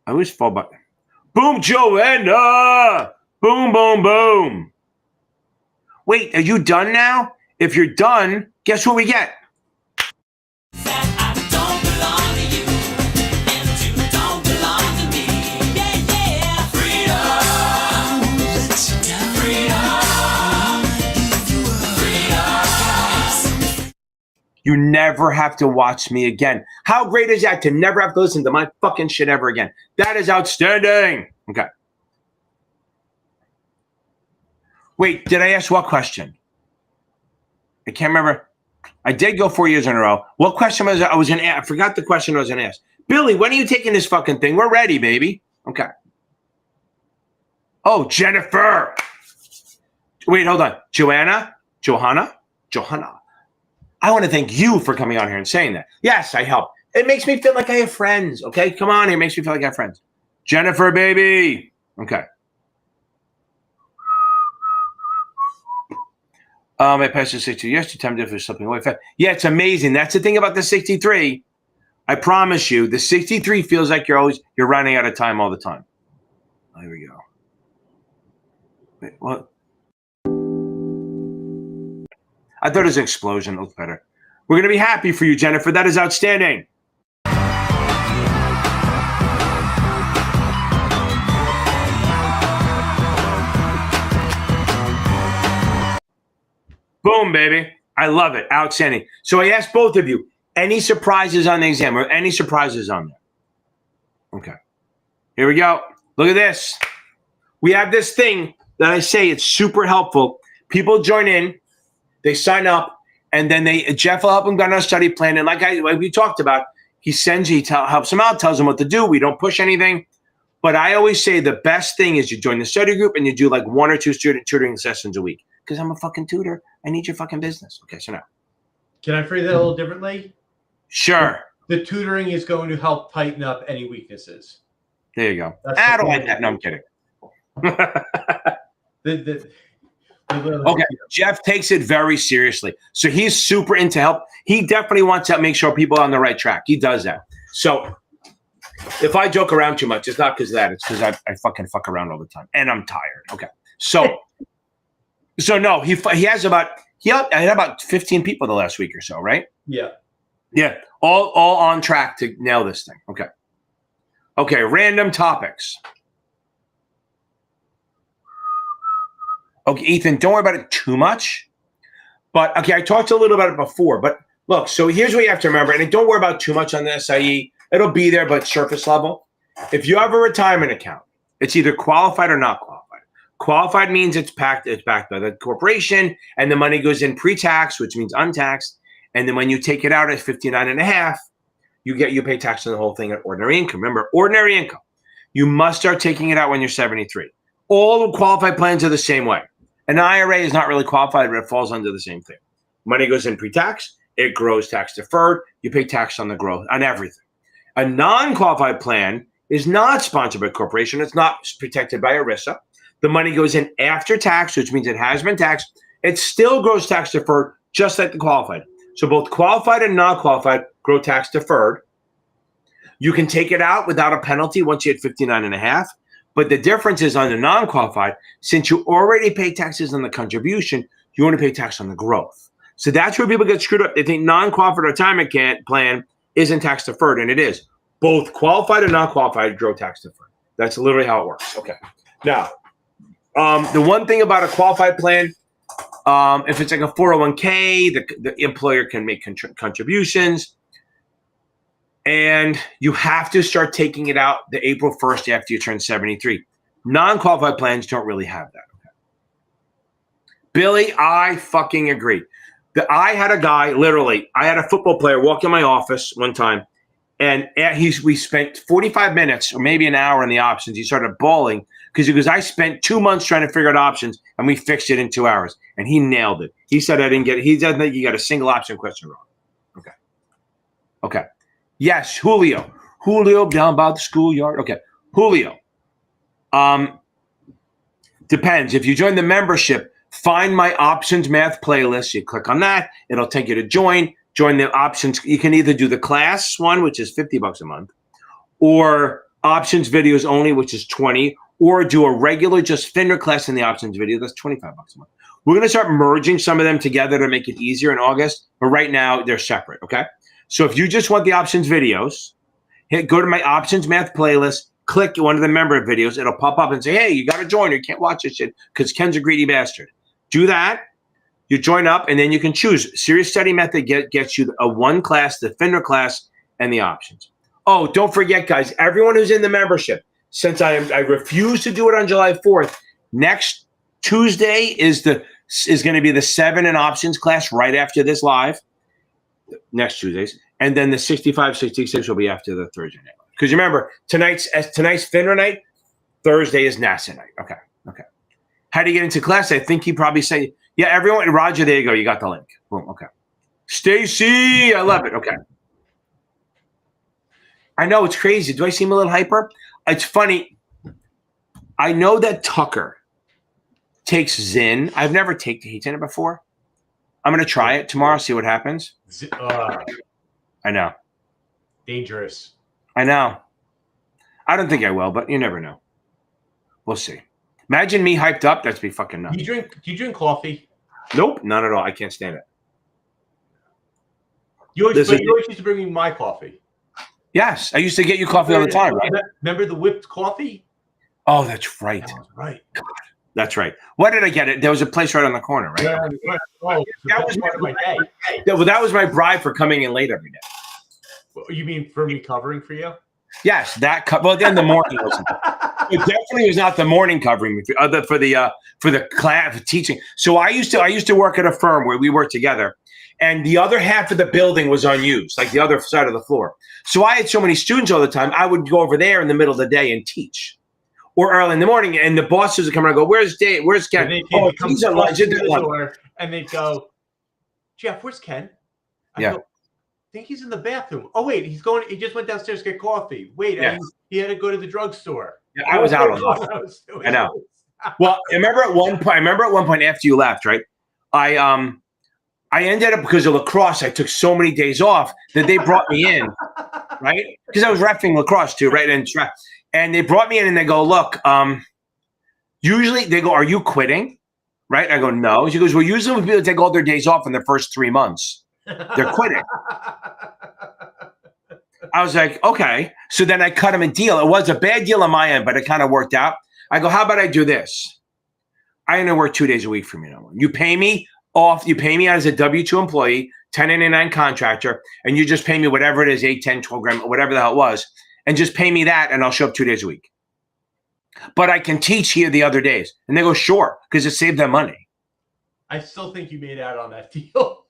I always fall back. Boom, Joanna! Boom, boom, boom. Wait, are you done now? If you're done, guess what we get? You never have to watch me again. How great is that to never have to listen to my fucking shit ever again? That is outstanding. Okay. Wait, did I ask what question? I can't remember. I did go 4 years in a row. What question was I was going to ask? I forgot the question I was going to ask. Billy, when are you taking this fucking thing? We're ready, baby. Okay. Oh, Jennifer. Wait, hold on. Johanna. I want to thank you for coming on here and saying that. Yes, I help. It makes me feel like I have friends. Okay, come on here. It makes me feel like I have friends. Jennifer, baby. Okay. I passed the 60 yesterday. Time to finish something away fast. Yeah, it's amazing. That's the thing about the 63. I promise you, the 63 feels like you're running out of time all the time. Oh, here we go. Wait, what? I thought it was an explosion. It looked better. We're going to be happy for you, Jennifer. That is outstanding. Boom, baby. I love it. Outstanding. So I asked both of you, any surprises on the exam or any surprises on there? Okay. Here we go. Look at this. We have this thing that I say it's super helpful. People join in, they sign up, and then Jeff will help them get on a study plan. And like we talked about, he sends you, helps them out, tells them what to do. We don't push anything. But I always say the best thing is you join the study group and you do like 1 or 2 student tutoring sessions a week. Because I'm a fucking tutor. I need your fucking business. Okay, so now. Can I phrase that a little differently? Sure. The tutoring is going to help tighten up any weaknesses. There you go. I don't like that. No, I'm kidding. Okay, Jeff takes it very seriously. So he's super into help. He definitely wants to make sure people are on the right track. He does that. So if I joke around too much, it's not because of that. It's because I fucking fuck around all the time. And I'm tired. Okay. So no, he had about 15 people the last week or so, right? Yeah. Yeah. All on track to nail this thing. Okay. Okay, random topics. Okay, Ethan, don't worry about it too much. But okay, I talked a little about it before. But look, so here's what you have to remember, and don't worry about too much on the SIE. It'll be there, but surface level. If you have a retirement account, it's either qualified or not qualified. Qualified means it's backed by the corporation, and the money goes in pre-tax, which means untaxed. And then when you take it out at 59.5, you pay tax on the whole thing at ordinary income. Remember, ordinary income. You must start taking it out when you're 73. All the qualified plans are the same way. An IRA is not really qualified, but it falls under the same thing. Money goes in pre-tax, it grows tax deferred, you pay tax on the growth, on everything. A non-qualified plan is not sponsored by a corporation, it's not protected by ERISA. The money goes in after tax, which means it has been taxed. It still grows tax deferred, just like the qualified. So both qualified and non-qualified grow tax deferred. You can take it out without a penalty once you hit 59.5. But the difference is on the non-qualified, since you already pay taxes on the contribution, you only pay tax on the growth. So that's where people get screwed up. They think non-qualified retirement plan isn't tax deferred, and it is. Both qualified and non-qualified grow tax deferred. That's literally how it works. Okay. Now, the one thing about a qualified plan, if it's like a 401k, the employer can make contributions. And you have to start taking it out the April 1st after you turn 73. Non-qualified plans don't really have that. Okay. Billy, I fucking agree. I had a guy, literally, I had a football player walk in my office one time, and we spent 45 minutes or maybe an hour on the options. He started bawling because he goes, I spent 2 months trying to figure out options, and we fixed it in 2 hours. And he nailed it. He said he doesn't think you got a single option question wrong. Okay. Okay. Yes, Julio. Julio down by the schoolyard. Okay, Julio. Depends. If you join the membership, find my options math playlist. You click on that. It'll take you to join. Join the options. You can either do the class one, which is $50 a month, or options videos only, which is 20, or do a regular just FINRA class in the options video. That's 25 bucks a month. We're going to start merging some of them together to make it easier in August, but right now they're separate, okay? So if you just want the options videos, go to my options math playlist, click one of the member videos. It'll pop up and say, hey, you got to join or you can't watch this shit because Ken's a greedy bastard. Do that. You join up, and then you can choose. Serious Study Method gets you a one class, the FINRA class, and the options. Oh, don't forget, guys, everyone who's in the membership, since I refuse to do it on July 4th, next Tuesday is going to be the 7 and options class right after this live, next Tuesdays. And then the 65, 66 will be after the Thursday night. Because remember, tonight's FINRA night, Thursday is NASA night. Okay. How do you get into class? I think he probably said, yeah, everyone, Roger, there you go. You got the link. Boom, okay. Stacy, I love it. Okay. I know, it's crazy. Do I seem a little hyper? It's funny. I know that Tucker takes Zyn. I've never taken it before. I'm going to try it tomorrow, see what happens. I know. Dangerous. I know. I don't think I will, but you never know. We'll see. Imagine me hyped up. That'd be fucking nuts. Do you drink coffee? Nope, not at all. I can't stand it. You always used to bring me my coffee. Yes, I used to get you coffee all the time, right? Remember the whipped coffee? Oh, that's right. That was right. God, that's right. Why did I get it? There was a place right on the corner, right? Yeah. Oh, that was part of my day. Yeah, well, that was my bribe for coming in late every day. You mean for me covering for you? Yes, that. Well, then the morning wasn't. It definitely was not the morning covering for the class for teaching. So I used to work at a firm where we worked together, and the other half of the building was unused, like the other side of the floor. So I had so many students all the time. I would go over there in the middle of the day and teach, or early in the morning. And the bosses would come around and go, "Where's Dave? Where's Ken? Oh, he's at lunch." And they go, "Jeff, where's Ken?" I go, think he's in the bathroom. Oh wait, he just went downstairs to get coffee. Wait, he had to go to the drugstore. Yeah, I was out a lot. I know. Well, I remember at one point after you left, right? I ended up, because of lacrosse, I took so many days off that they brought me in, right? Because I was reffing lacrosse too, right? And they brought me in and they go, look, usually they go, are you quitting? Right? I go, no. She goes, well, usually when people take all their days off in the first 3 months, they're quitting. I was like, okay. So then I cut him a deal. It was a bad deal on my end, but it kind of worked out. I go, how about I do this? I'm going to work 2 days a week for me. You pay me off. You pay me as a W-2 employee, 1099 contractor, and you just pay me whatever it is, 8, 10, 12 grand, whatever the hell it was, and just pay me that, and I'll show up 2 days a week. But I can teach here the other days. And they go, sure, because it saved them money. I still think you made out on that deal.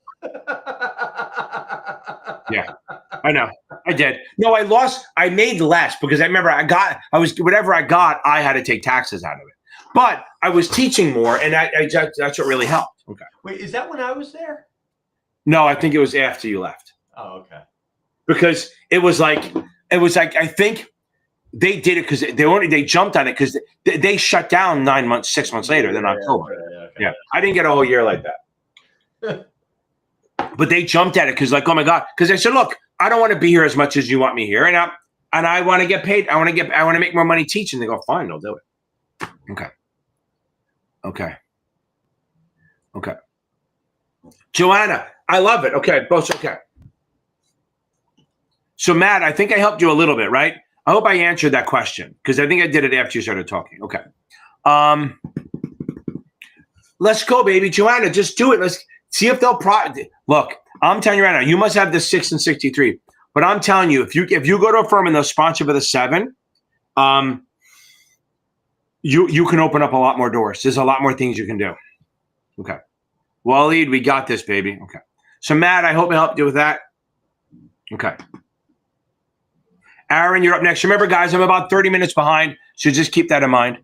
Yeah, I know. I did. No, I lost. I made less because I remember whatever I got, I had to take taxes out of it. But I was teaching more, and that's what really helped. Okay. Wait, is that when I was there? No, I think it was after you left. Oh, okay. Because it was like I think they did it because they jumped on it because they shut down 6 months later than October. Okay. Yeah, I didn't get a whole year like that. But they jumped at it because, like, oh my God! Because I said, look, I don't want to be here as much as you want me here, and I want to get paid. I want to make more money teaching. They go, fine, I'll do it. Okay. Joanna, I love it. Okay, both okay. So Matt, I think I helped you a little bit, right? I hope I answered that question because I think I did it after you started talking. Okay. Let's go, baby. Joanna, just do it. Let's see if they'll look, I'm telling you right now, you must have the 6 and 63. But I'm telling you, if you go to a firm and they'll sponsor for the 7, you can open up a lot more doors. There's a lot more things you can do. Okay. Waleed, we got this, baby. Okay. So Matt, I hope I helped you with that. Okay. Aaron, you're up next. Remember, guys, I'm about 30 minutes behind, so just keep that in mind.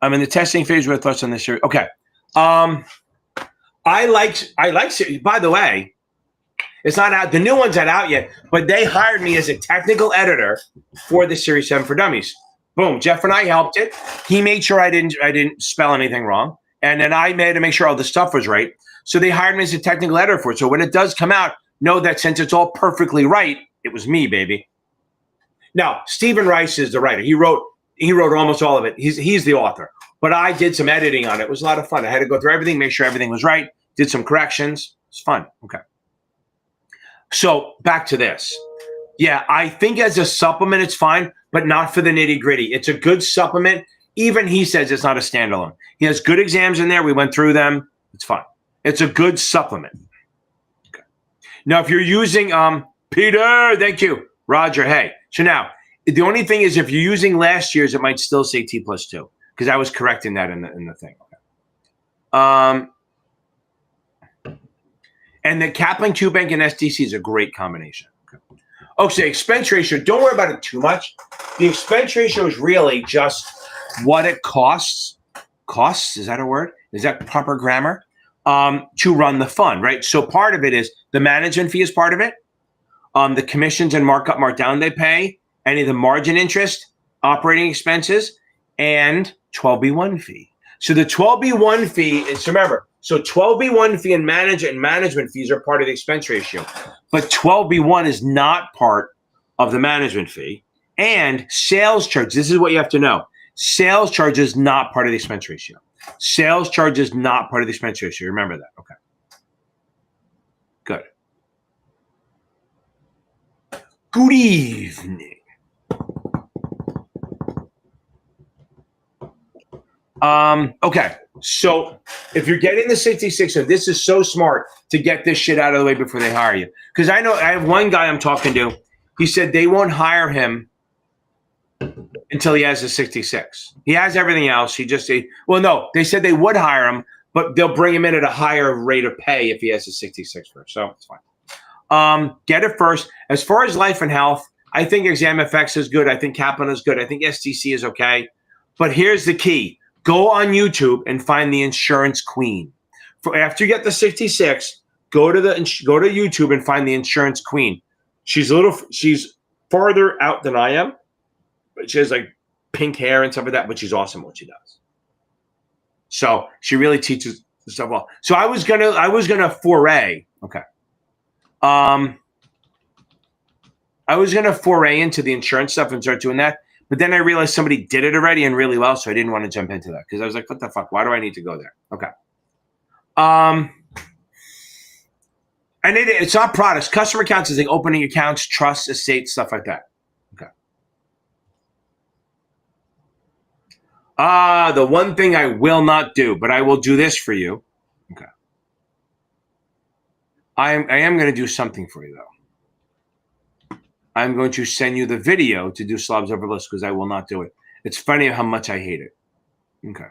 I'm in the testing phase with thoughts on this series. Okay. I like. By the way, it's not out. The new one's not out yet, but they hired me as a technical editor for the Series 7 for Dummies. Boom. Jeff and I helped it. He made sure I didn't spell anything wrong, and then I made to make sure all the stuff was right. So they hired me as a technical editor for it. So when it does come out, know that since it's all perfectly right, it was me, baby. Now, Stephen Rice is the writer. He wrote almost all of it. He's the author. But I did some editing on it. It was a lot of fun. I had to go through everything, make sure everything was right, did some corrections. It's fun. Okay. So back to this. Yeah, I think as a supplement, it's fine, but not for the nitty gritty. It's a good supplement. Even he says it's not a standalone. He has good exams in there. We went through them. It's fine. It's a good supplement. Okay. Now, if you're using, Peter, thank you. Roger, hey. So now, the only thing is if you're using last year's, it might still say T+2 because I was correcting that in the thing. Okay. And the Kaplan Q Bank and SDC is a great combination. Okay, expense ratio, don't worry about it too much. The expense ratio is really just what it costs. Costs, is that a word? Is that proper grammar? To run the fund, right? So part of it is the management fee is part of it. The commissions and markup, markdown they pay, any of the margin interest, operating expenses, and 12B1 fee. So the 12B1 fee is, remember, so 12B1 fee and management fees are part of the expense ratio, but 12B1 is not part of the management fee. And sales charge, this is what you have to know. Sales charge is not part of the expense ratio. Sales charge is not part of the expense ratio. Remember that. Okay. Good. Good evening. Okay, so if you're getting the 66, so this is so smart to get this shit out of the way before they hire you. Because I know I have one guy I'm talking to. He said they won't hire him until he has a 66. He has everything else. They said they would hire him, but they'll bring him in at a higher rate of pay if he has a 66 first. So it's fine. Get it first. As far as life and health, I think ExamFX is good. I think Kaplan is good. I think STC is okay. But here's the key. Go on YouTube and find the insurance queen. After you get the 66, go to YouTube and find the insurance queen. She's farther out than I am, but she has like pink hair and stuff like that, but she's awesome at what she does. So she really teaches the stuff well. So I was gonna foray. Okay. I was gonna foray into the insurance stuff and start doing that. But then I realized somebody did it already and really well, so I didn't want to jump into that because I was like, what the fuck? Why do I need to go there? Okay. And it's not products. Customer accounts is like opening accounts, trusts, estates, stuff like that. Okay. The one thing I will not do, but I will do this for you. Okay. I am going to do something for you, though. I'm going to send you the video to do slobs over lists because I will not do it. It's funny how much I hate it. Okay.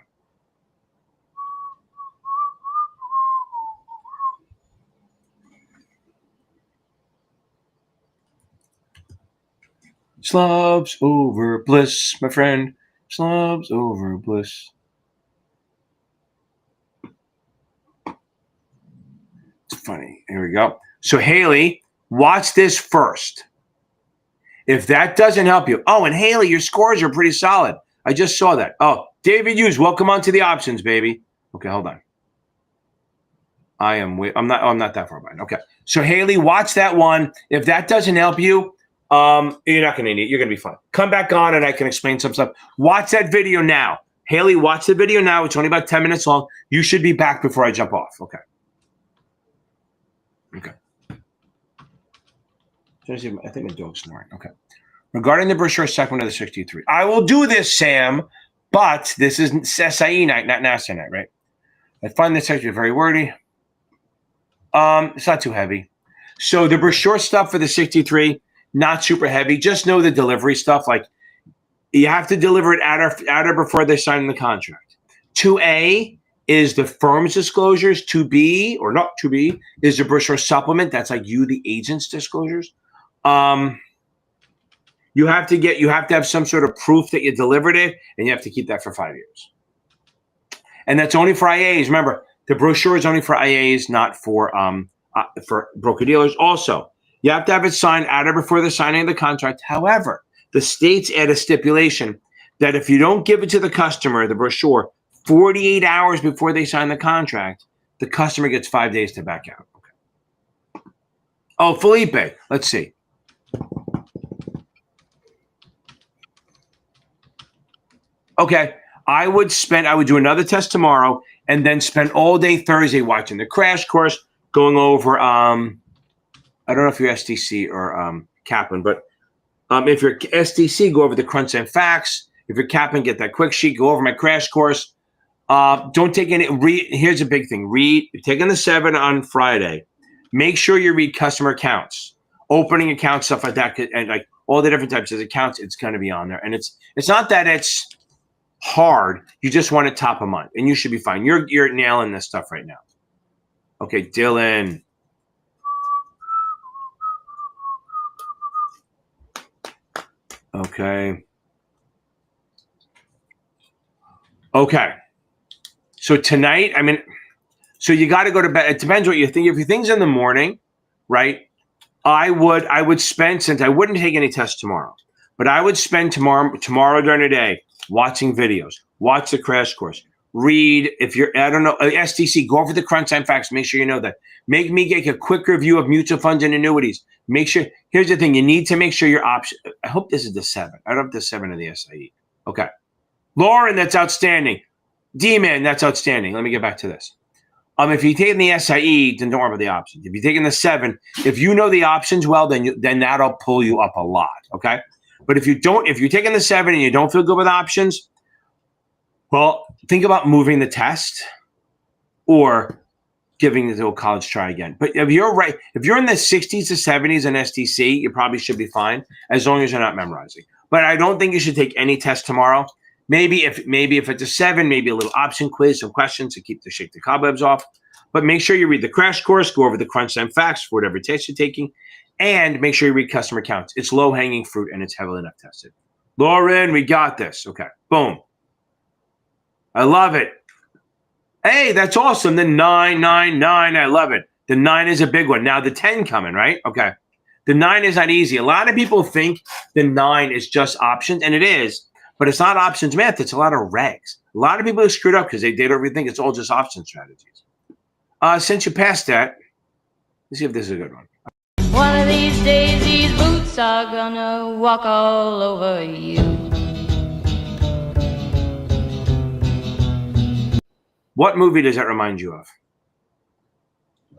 Slobs over bliss, my friend. Slobs over bliss. It's funny. Here we go. So Haley, watch this first. If that doesn't help you. Oh, and Haley, your scores are pretty solid. I just saw that. Oh, David Hughes, welcome on to the options, baby. Okay, hold on. I'm not that far behind. Okay. So Haley, watch that one. If that doesn't help you, you're not going to need it. You're going to be fine. Come back on and I can explain some stuff. Watch that video now. Haley, watch the video now. It's only about 10 minutes long. You should be back before I jump off. Okay. Okay. I think my dog's snoring. Okay. Regarding the brochure segment of the 63. I will do this, Sam, but this is SIE night, not NASA night, right? I find this actually very wordy. It's not too heavy. So the brochure stuff for the 63, not super heavy. Just know the delivery stuff. Like you have to deliver it at or before they sign the contract. 2A is the firm's disclosures. 2B or not 2B is the brochure supplement. That's like you, the agent's disclosures. You have to have some sort of proof that you delivered it, and you have to keep that for 5 years. And that's only for IAs. Remember, the brochure is only for IAs, not for broker dealers. Also, you have to have it signed at or before the signing of the contract. However, the states add a stipulation that if you don't give it to the customer, the brochure, 48 hours before they sign the contract, the customer gets 5 days to back out. Okay. Oh, Felipe, let's see. Okay, I would do another test tomorrow and then spend all day Thursday watching the crash course, going over, I don't know if you're STC or Kaplan, but if you're STC, go over the crunch and facts. If you're Kaplan, get that quick sheet, go over my crash course. Don't take any, here's a big thing. You're taking the 7 on Friday. Make sure you read customer accounts, opening accounts, stuff like that, and like all the different types of accounts, it's going to be on there. And it's not that it's hard. You just want it top of mind, and you should be fine. You're nailing this stuff right now. Okay, Dylan. Okay. So tonight, so you got to go to bed. It depends what you think. If your thing's in the morning, right? I would spend, since I wouldn't take any tests tomorrow, but I would spend tomorrow during the day watching videos, watch the crash course, read. If you're, I don't know, STC, go over the crunch time facts. Make sure you know that. Make me get a quick review of mutual funds and annuities. Make sure. Here's the thing: you need to make sure your option. I hope this is the 7. I don't have the 7 of the SIE. Okay, Lauren, that's outstanding. D-Man, that's outstanding. Let me get back to this. If you're taking the SIE, then don't worry about the options. If you're taking the 7, if you know the options well, then that'll pull you up a lot. Okay, but if you're taking the 7 and you don't feel good with options, well, think about moving the test or giving the old college try again. But if you're in the 60s to 70s in STC, you probably should be fine as long as you're not memorizing. But I don't think you should take any test tomorrow. Maybe if it's a 7, maybe a little option quiz, some questions to shake the cobwebs off. But make sure you read the crash course, go over the crunch time facts for whatever test you're taking, and make sure you read customer accounts. It's low-hanging fruit, and it's heavily enough tested. Lauren, we got this. Okay, boom. I love it. Hey, that's awesome. The 999, I love it. The 9 is a big one. Now the 10 coming, right? Okay. The 9 is not easy. A lot of people think the 9 is just options, and it is, but it's not options math. It's a lot of regs. A lot of people are screwed up because they don't really think it's all just option strategies. Since you passed that, let's see if this is a good one. One of these days, these boots are gonna walk all over you. What movie does that remind you of?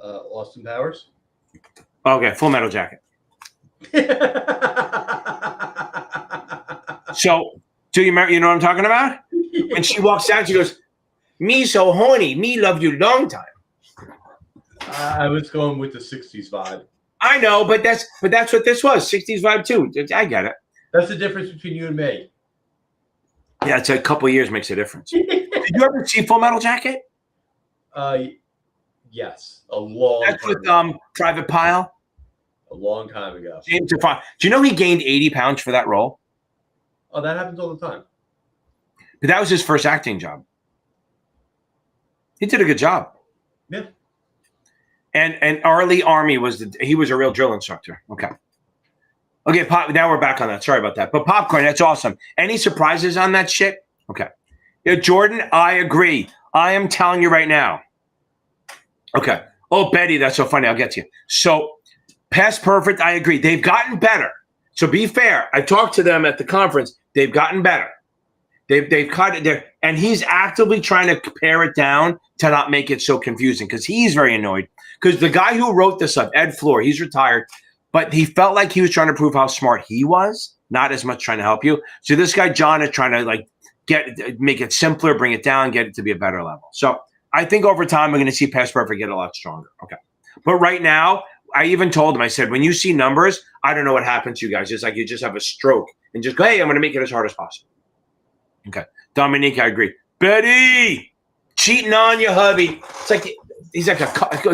Austin Powers. Okay, Full Metal Jacket. So, do you remember? You know what I'm talking about? When she walks out, she goes, "Me so horny, me love you long time." I was going with the 60s vibe. I know, but that's what this was. 60s vibe too. I get it. That's the difference between you and me. Yeah, it's a couple of years makes a difference. Did you ever see Full Metal Jacket? Yes, a long. That's with Private Pile. A long time ago. James Defoe. Do you know he gained 80 pounds for that role? Oh, that happens all the time. But that was his first acting job. He did a good job. Yeah. And Arlie Army was a real drill instructor. Okay, Pop. Now we're back on that. Sorry about that. But popcorn, that's awesome. Any surprises on that shit? Okay. Yeah, Jordan, I agree. I am telling you right now. Okay. Oh, Betty, that's so funny. I'll get to you. So, past perfect, I agree. They've gotten better. So be fair. I talked to them at the conference. They've gotten better. They've cut it there, and he's actively trying to pare it down to not make it so confusing because he's very annoyed. Because the guy who wrote this up, Ed Floor, he's retired, but he felt like he was trying to prove how smart he was, not as much trying to help you. So this guy John is trying to make it simpler, bring it down, get it to be a better level. So I think over time we're going to see Past Perfect get a lot stronger. Okay, but right now I even told him, I said, when you see numbers, I don't know what happens to you guys. It's like you just have a stroke and just go, hey, I'm going to make it as hard as possible. Okay. Dominique, I agree. Betty, cheating on you, hubby. It's like he's like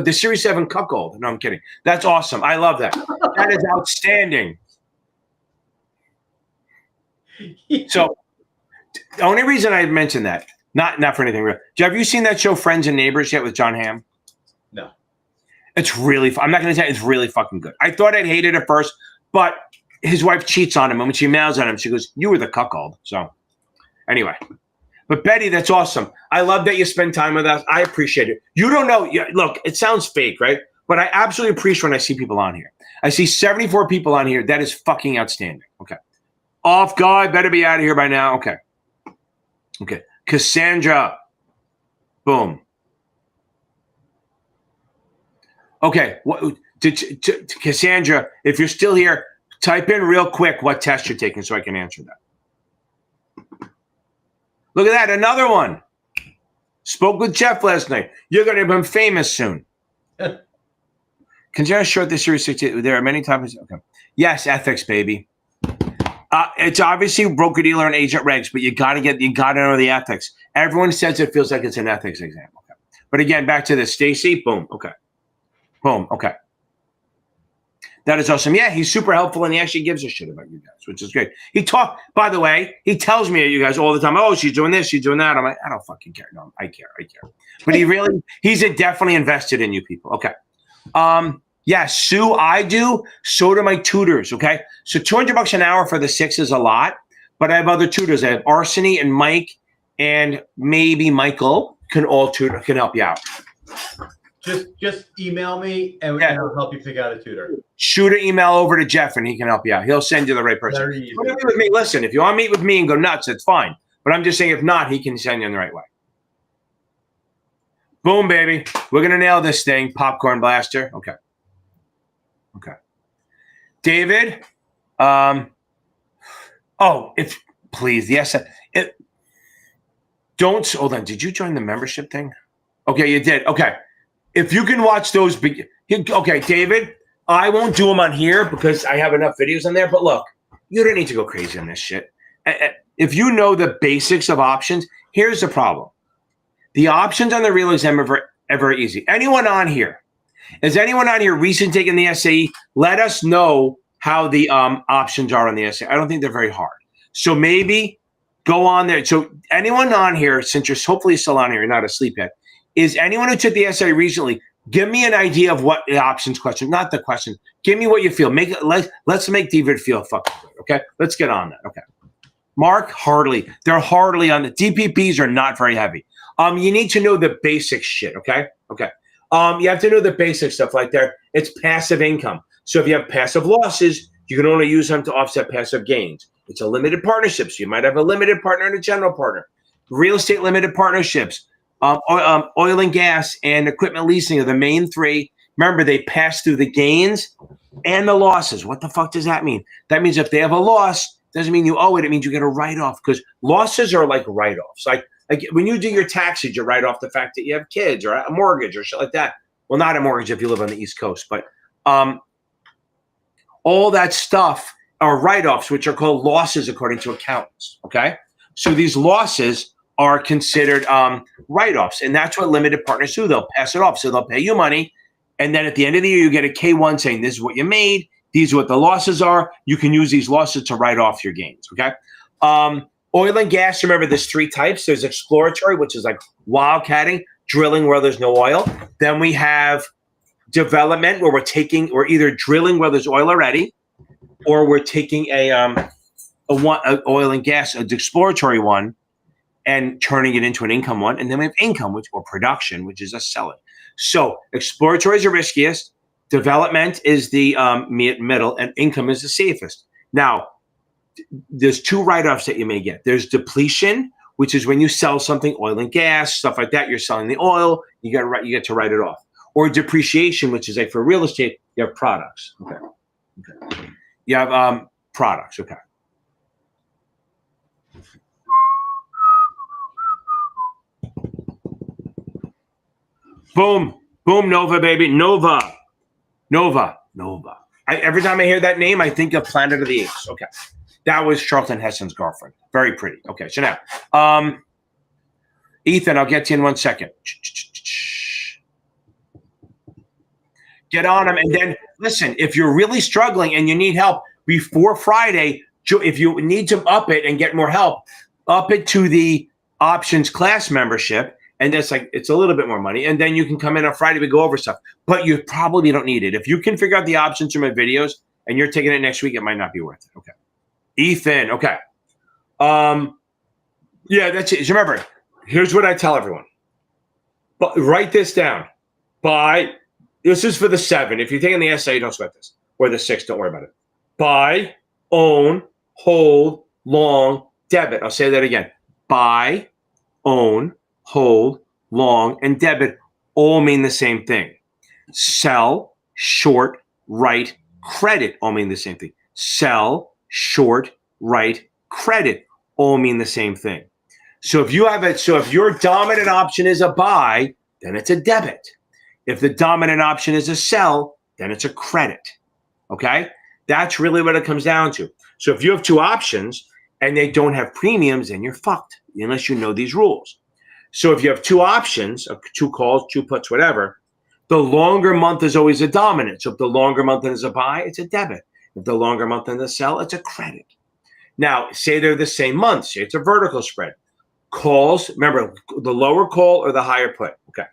the Series 7 cuckold. No, I'm kidding. That's awesome. I love that. That is outstanding. So the only reason I mentioned that, not for anything real. Have you seen that show Friends and Neighbors yet with John Hamm? No. It's really I'm not going to tell you, it's really fucking good. I thought I'd hate it at first, but his wife cheats on him, and when she mails on him, she goes, "You were the cuckold." So anyway, but Betty, that's awesome. I love that you spend time with us. I appreciate it. You don't know. Look, it sounds fake, right? But I absolutely appreciate when I see people on here. I see 74 people on here. That is fucking outstanding. Okay. Off guy, better be out of here by now. Okay. Okay. Cassandra. Boom. Okay. Cassandra, if you're still here, type in real quick what test you're taking so I can answer that. Look at that. Another one. Spoke with Jeff last night. You're going to become famous soon. Consider short this series. There are many topics. Okay. Yes, ethics, baby. It's obviously broker dealer and agent regs, but you got to know the ethics. Everyone says it feels like it's an ethics exam. Okay. But again, back to this. Stacy, boom. Okay. Boom. Okay. That is awesome. Yeah, he's super helpful, and he actually gives a shit about you guys, which is great. By the way, he tells me you guys all the time, oh, she's doing this, she's doing that. I'm like, I don't fucking care. No, I care. But he's definitely invested in you people. Okay. Yeah, Sue, I do. So do my tutors, okay? So $200 an hour for the 6 is a lot, but I have other tutors. I have Arseny and Mike, and maybe Michael can help you out. Just email me, and I'll help you pick out a tutor. Shoot an email over to Jeff, and he can help you out. He'll send you the right person. With me, listen, if you want to meet with me and go nuts, it's fine. But I'm just saying, if not, he can send you in the right way. Boom, baby. We're going to nail this thing. Popcorn blaster. Okay. David, please, yes. Don't, hold on. Did you join the membership thing? Okay, you did. Okay. If you can watch those, okay, David, I won't do them on here because I have enough videos on there, but look, you don't need to go crazy on this shit. If you know the basics of options, here's the problem. The options on the real exam are very easy. Anyone on here recently taken the SIE? Let us know how the options are on the SIE. I don't think they're very hard. So maybe go on there. So anyone on here, since you're hopefully still on here, you're not asleep yet, is anyone who took the SIE recently, give me an idea of what the options question, not the question. Give me what you feel. Let's make David feel fucking good, okay? Let's get on that, okay? Mark, hardly. They're hardly on the DPPs are not very heavy. You need to know the basic shit, okay? Okay. You have to know the basic stuff like that. It's passive income. So if you have passive losses, you can only use them to offset passive gains. It's a limited partnership. So you might have a limited partner and a general partner. Real estate limited partnerships, oil and gas and equipment leasing are the main three. Remember, they pass through the gains and the losses. What the fuck does that mean? That means if they have a loss, doesn't mean you owe it. It means you get a write-off, because losses are like write-offs. Like when you do your taxes, you write off the fact that you have kids or a mortgage or shit like that. Well, not a mortgage if you live on the East Coast, but all that stuff are write-offs, which are called losses according to accountants, okay? So these losses are considered write-offs, and that's what limited partners do. They'll pass it off. So they'll pay you money, and then at the end of the year, you get a K-1 saying this is what you made, these are what the losses are. You can use these losses to write off your gains, okay? Oil and gas, remember there's 3 types. There's exploratory, which is like wildcatting, drilling where there's no oil. Then we have development, where we're either drilling where there's oil already, or we're taking a oil and gas, an exploratory one, and turning it into an income one. And then we have income, or production, which is a selling. So exploratory is the riskiest, development is the middle, and income is the safest. Now, there's 2 write-offs that you may get. There's depletion, which is when you sell something, oil and gas, stuff like that. You're selling the oil, you get to write it off. Or depreciation, which is like for real estate, you have products. Okay. You have products. Okay. Boom, boom, Nova, baby, Nova. Every time I hear that name, I think of Planet of the Apes. Okay. That was Charlton Heston's girlfriend. Very pretty. Okay, so now, Ethan, I'll get to you in 1 second. Get on them, and then listen, if you're really struggling and you need help before Friday, if you need to up it and get more help, up it to the options class membership, and that's like, it's a little bit more money, and then you can come in on Friday to go over stuff, but you probably don't need it. If you can figure out the options from my videos and you're taking it next week, it might not be worth it. Okay. Ethan, okay. Yeah, that's it. Remember, here's what I tell everyone. But write this down. This is for the 7. If you're taking the SIE, don't sweat this. Or the 6, don't worry about it. Buy, own, hold, long, debit. I'll say that again. buy, own, hold, long, and debit all mean the same thing. Sell, short, write, credit all mean the same thing. Sell, short, write, credit all mean the same thing. So if your dominant option is a buy, then it's a debit. If the dominant option is a sell, then it's a credit. Okay? That's really what it comes down to. So if you have two options and they don't have premiums, then you're fucked unless you know these rules. So if you have two options, two calls, two puts, whatever, the longer month is always a dominant. So if the longer month is a buy, it's a debit. If the longer month is a sell, it's a credit. Now, say they're the same month. Say it's a vertical spread. Calls, remember, the lower call or the higher put. Okay.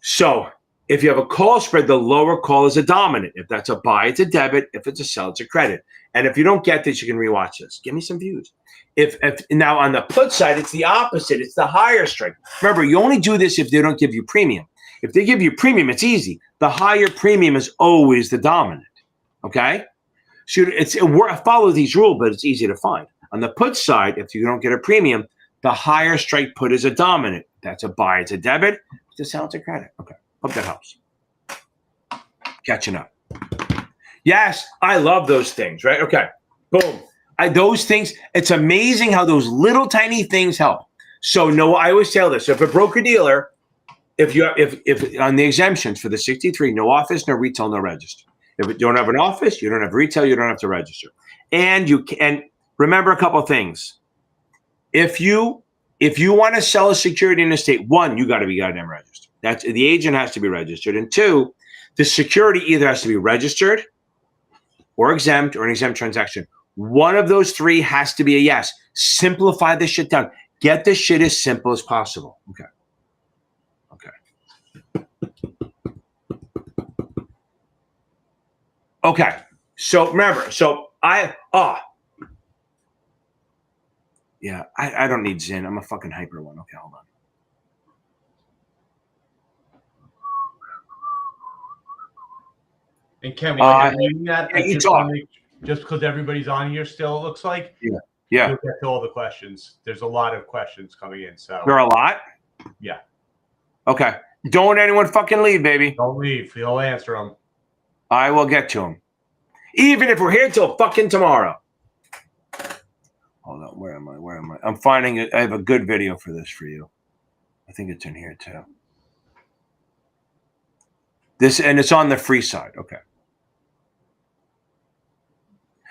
So if you have a call spread, the lower call is a dominant. If that's a buy, it's a debit. If it's a sell, it's a credit. And if you don't get this, you can rewatch this. Give me some views. If now on the put side, it's the opposite. It's the higher strike. Remember, you only do this if they don't give you premium. If they give you premium, it's easy. The higher premium is always the dominant. Okay? So follow these rules, but it's easy to find. On the put side, if you don't get a premium, the higher strike put is a dominant. That's a buy. It's a debit. It's a sell. It's a credit. Okay. Hope that helps. Catching up. Yes, I love those things, right? Okay. Boom. Those things, it's amazing how those little tiny things help. So no, I always tell this. If a broker-dealer, if on the exemptions for the 63, no office, no retail, no register. If you don't have an office, you don't have retail, you don't have to register. And you can remember a couple of things. If you want to sell a security in a state, one, you got to be goddamn registered. That's the agent has to be registered. And two, the security either has to be registered or exempt or an exempt transaction. One of those three has to be a yes. Simplify this shit down. Get this shit as simple as possible. Okay. Okay. So remember, I don't need Zin. I'm a fucking hyper one. Okay, hold on. And Ken, when you're reading that, just because everybody's on here still, it looks like. Yeah. You'll get to all the questions. There's a lot of questions coming in. So there are a lot? Yeah. Okay. Don't anyone fucking leave, baby. Don't leave. He'll answer them. I will get to them. Even if we're here till fucking tomorrow. Hold on. Where am I? I'm finding it. I have a good video for this for you. I think it's in here too. And it's on the free side. Okay.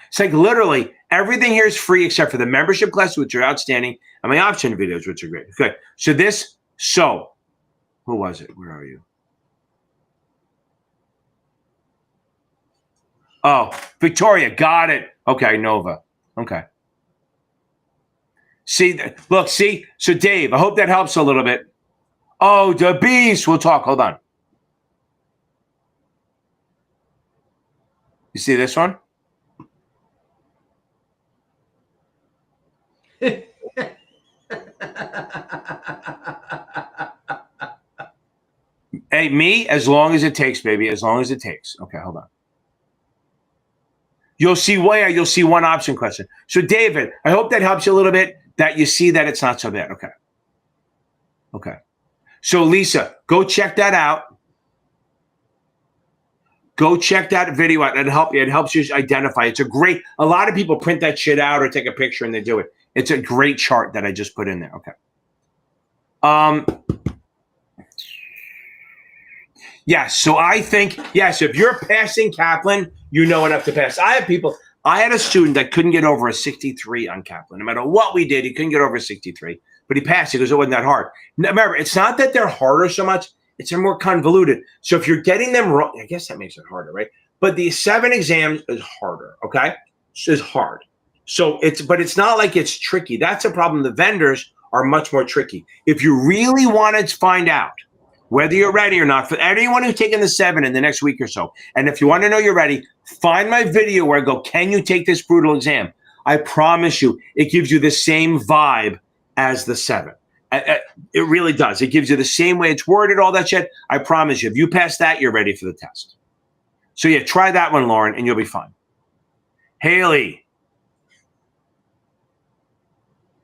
It's like literally everything here is free except for the membership classes, which are outstanding, and my option videos, which are great. Okay. Who was it? Where are you? Oh, Victoria. Got it. Okay. Nova. Okay. Look. So Dave, I hope that helps a little bit. Oh, the beast. We'll talk. Hold on. You see this one? Hey, me, as long as it takes, baby. As long as it takes. Okay, hold on. You'll see one option question. So, David, I hope that helps you a little bit, that you see that it's not so bad. Okay. Okay. So, Lisa, go check that out. Go check that video out. It helps you identify. A lot of people print that shit out or take a picture and they do it. It's a great chart that I just put in there. Okay. Yes. So I think, yes, if you're passing Kaplan, you know enough to pass. I had a student that couldn't get over a 63 on Kaplan. No matter what we did, he couldn't get over a 63, but he passed. He goes, it wasn't that hard. Now, remember, it's not that they're harder so much. It's more convoluted. So if you're getting them wrong, I guess that makes it harder, right? But the 7 exams is harder, okay? It's hard. So it's not like it's tricky. That's a problem. The vendors are much more tricky. If you really want to find out whether you're ready or not, for anyone who's taking the 7 in the next week or so, and if you want to know you're ready, find my video where I go, can you take this brutal exam? I promise you, it gives you the same vibe as the 7. It really does. It gives you the same way it's worded, all that shit. I promise you, if you pass that, you're ready for the test. So yeah, try that one, Lauren, and you'll be fine. Haley.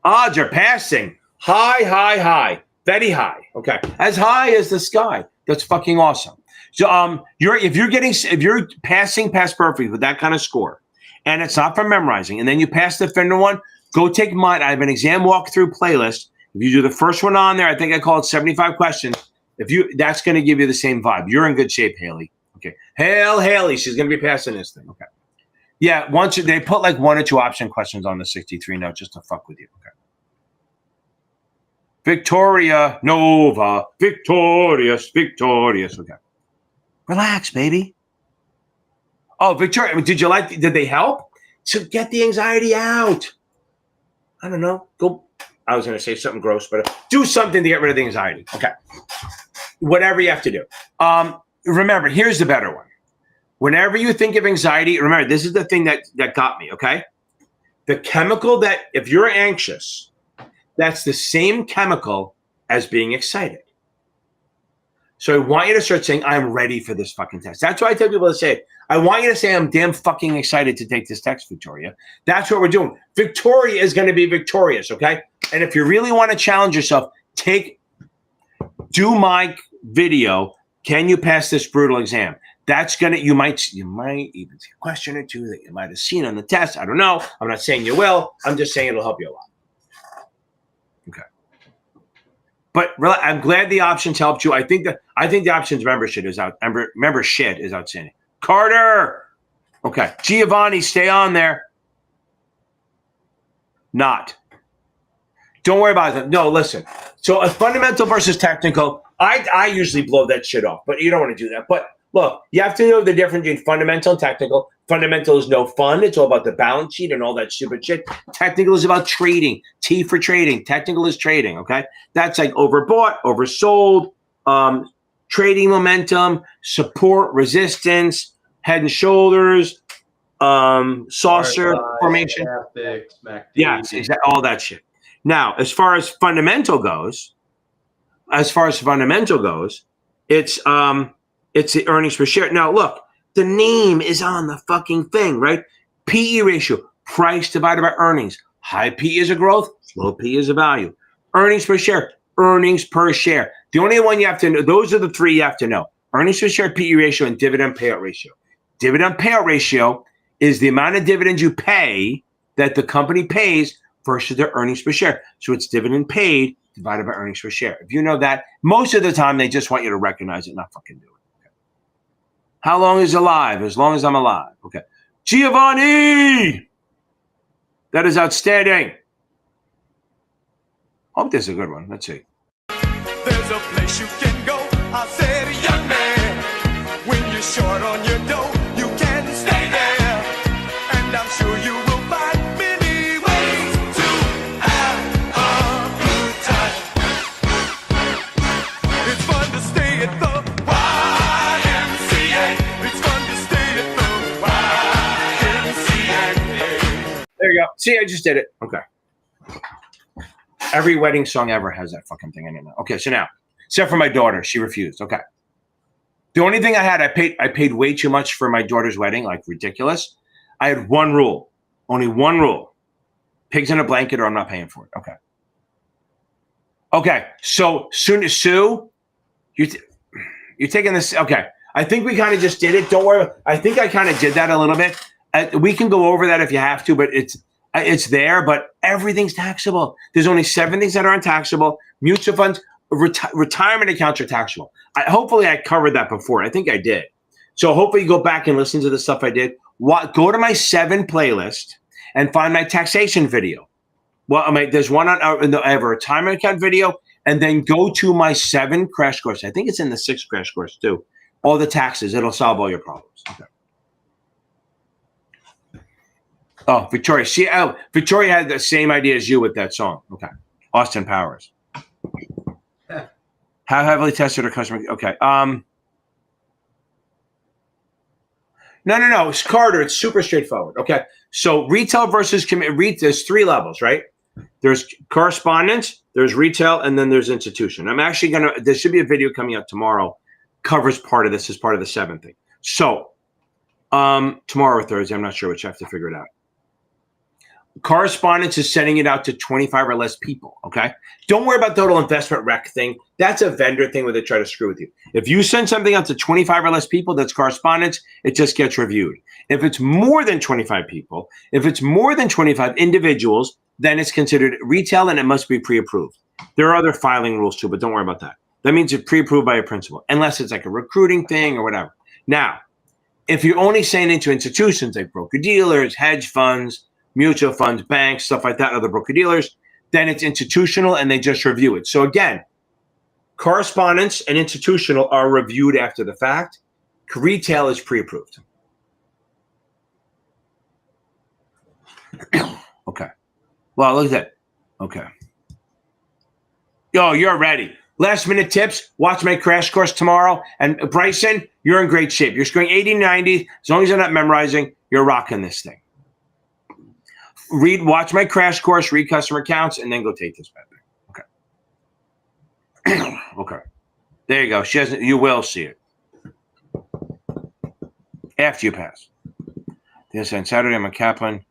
Odds are passing. High, high, high. Very high. Okay. As high as the sky. That's fucking awesome. So if you're passing past perfect with that kind of score, and it's not from memorizing, and then you pass the FINRA one, go take mine. I have an exam walkthrough playlist. If you do the first one on there, I think I call it 75 questions. That's going to give you the same vibe. You're in good shape, Haley. Okay. Hail Haley. She's going to be passing this thing. Okay. Yeah. Once they put like 1 or 2 option questions on the 63 note just to fuck with you. Okay. Victoria Nova. Victorious. Okay. Relax, baby. Oh, Victoria, did they help? So get the anxiety out. I don't know. I was going to say something gross, but do something to get rid of the anxiety. Okay. Whatever you have to do. Remember, here's the better one. Whenever you think of anxiety, remember, this is the thing that got me, okay? The chemical that, if you're anxious, that's the same chemical as being excited. So I want you to start saying, I'm ready for this fucking test. That's why I tell people to say it. I want you to say, I'm damn fucking excited to take this test, Victoria. That's what we're doing. Victoria is going to be victorious, okay? And if you really want to challenge yourself, do my video, can you pass this brutal exam? That's going to, you might even see a question or two that you might have seen on the test. I don't know. I'm not saying you will. I'm just saying it'll help you a lot. Okay. But I'm glad the options helped you. I think the options membership is outstanding. Carter. Okay. Giovanni, stay on there. Not. Don't worry about it. No, listen. So a fundamental versus technical, I usually blow that shit off, but you don't want to do that. But look, you have to know the difference between fundamental and technical. Fundamental is no fun. It's all about the balance sheet and all that stupid shit. Technical is about trading. T for trading. Technical is trading, okay? That's like overbought, oversold, trading momentum, support, resistance, head and shoulders, saucer formation. Yes, exactly, all that shit. Now, as far as fundamental goes, it's the earnings per share. Now, look, the name is on the fucking thing, right? PE ratio, price divided by earnings. High PE is a growth, low PE is a value. Earnings per share. The only one you have to know, those are the 3 you have to know. Earnings per share, PE ratio, and dividend payout ratio. Dividend payout ratio is the amount of dividends you pay that the company pays versus their earnings per share. So it's dividend paid divided by earnings per share. If you know that, most of the time they just want you to recognize it, not fucking do it. Okay. How long is alive? As long as I'm alive. Okay. Giovanni! That is outstanding. Hope this is a good one. Let's see. There's a place you can go. I said, young man, when you're short on your dough, you can stay there. And I'm sure you will find many ways to have a good time. It's fun to stay at the YMCA. It's fun to stay at the YMCA. There you go. See, I just did it. Okay. Every wedding song ever has that fucking thing in it now. Okay, so now, except for my daughter, she refused. Okay. The only thing I paid way too much for my daughter's wedding, like ridiculous. I had one rule, only one rule. Pigs in a blanket or I'm not paying for it. Okay. Okay, so Sue, you're taking this. Okay, I think we kind of just did it. Don't worry. I think I kind of did that a little bit. We can go over that if you have to, but it's there, but everything's taxable. There's only 7 things that are untaxable. Mutual funds, retirement accounts are taxable. Hopefully I covered that before. I think I did. So hopefully you go back and listen to the stuff I did. Go to my 7 playlist and find my taxation video. Well, there's one on, I have a retirement account video, and then go to my 7 crash course. I think it's in the 6th crash course too. All the taxes. It'll solve all your problems. Okay. Oh, Victoria. Victoria had the same idea as you with that song. Okay. Austin Powers. How heavily tested are customer? Okay. No. It's Carter. It's super straightforward. Okay. So retail versus there's 3 levels, right? There's correspondence, there's retail, and then there's institution. I'm actually there should be a video coming out tomorrow, covers part of this as part of the 7th thing. So tomorrow or Thursday, I'm not sure which, I have to figure it out. Correspondence is sending it out to 25 or less people, okay? Don't worry about total investment rec thing. That's a vendor thing where they try to screw with you. If you send something out to 25 or less people, that's correspondence. It just gets reviewed. If it's more than 25 people, if it's more than 25 individuals, then it's considered retail and it must be pre-approved. There are other filing rules too, but don't worry about that. That means it's pre-approved by a principal, unless it's like a recruiting thing or whatever. Now, if you're only sending it to institutions like broker-dealers, hedge funds, mutual funds, banks, stuff like that, other broker-dealers, then it's institutional and they just review it. So again, correspondence and institutional are reviewed after the fact. Retail is pre-approved. Okay. Well, look at that. Okay. Yo, you're ready. Last minute tips. Watch my crash course tomorrow. And Bryson, you're in great shape. You're scoring 80, 90. As long as you're not memorizing, you're rocking this thing. Watch my crash course, read customer accounts, and then go take this back. Okay. Okay. There you go. You will see it. After you pass. This on Saturday, I'm a Kaplan.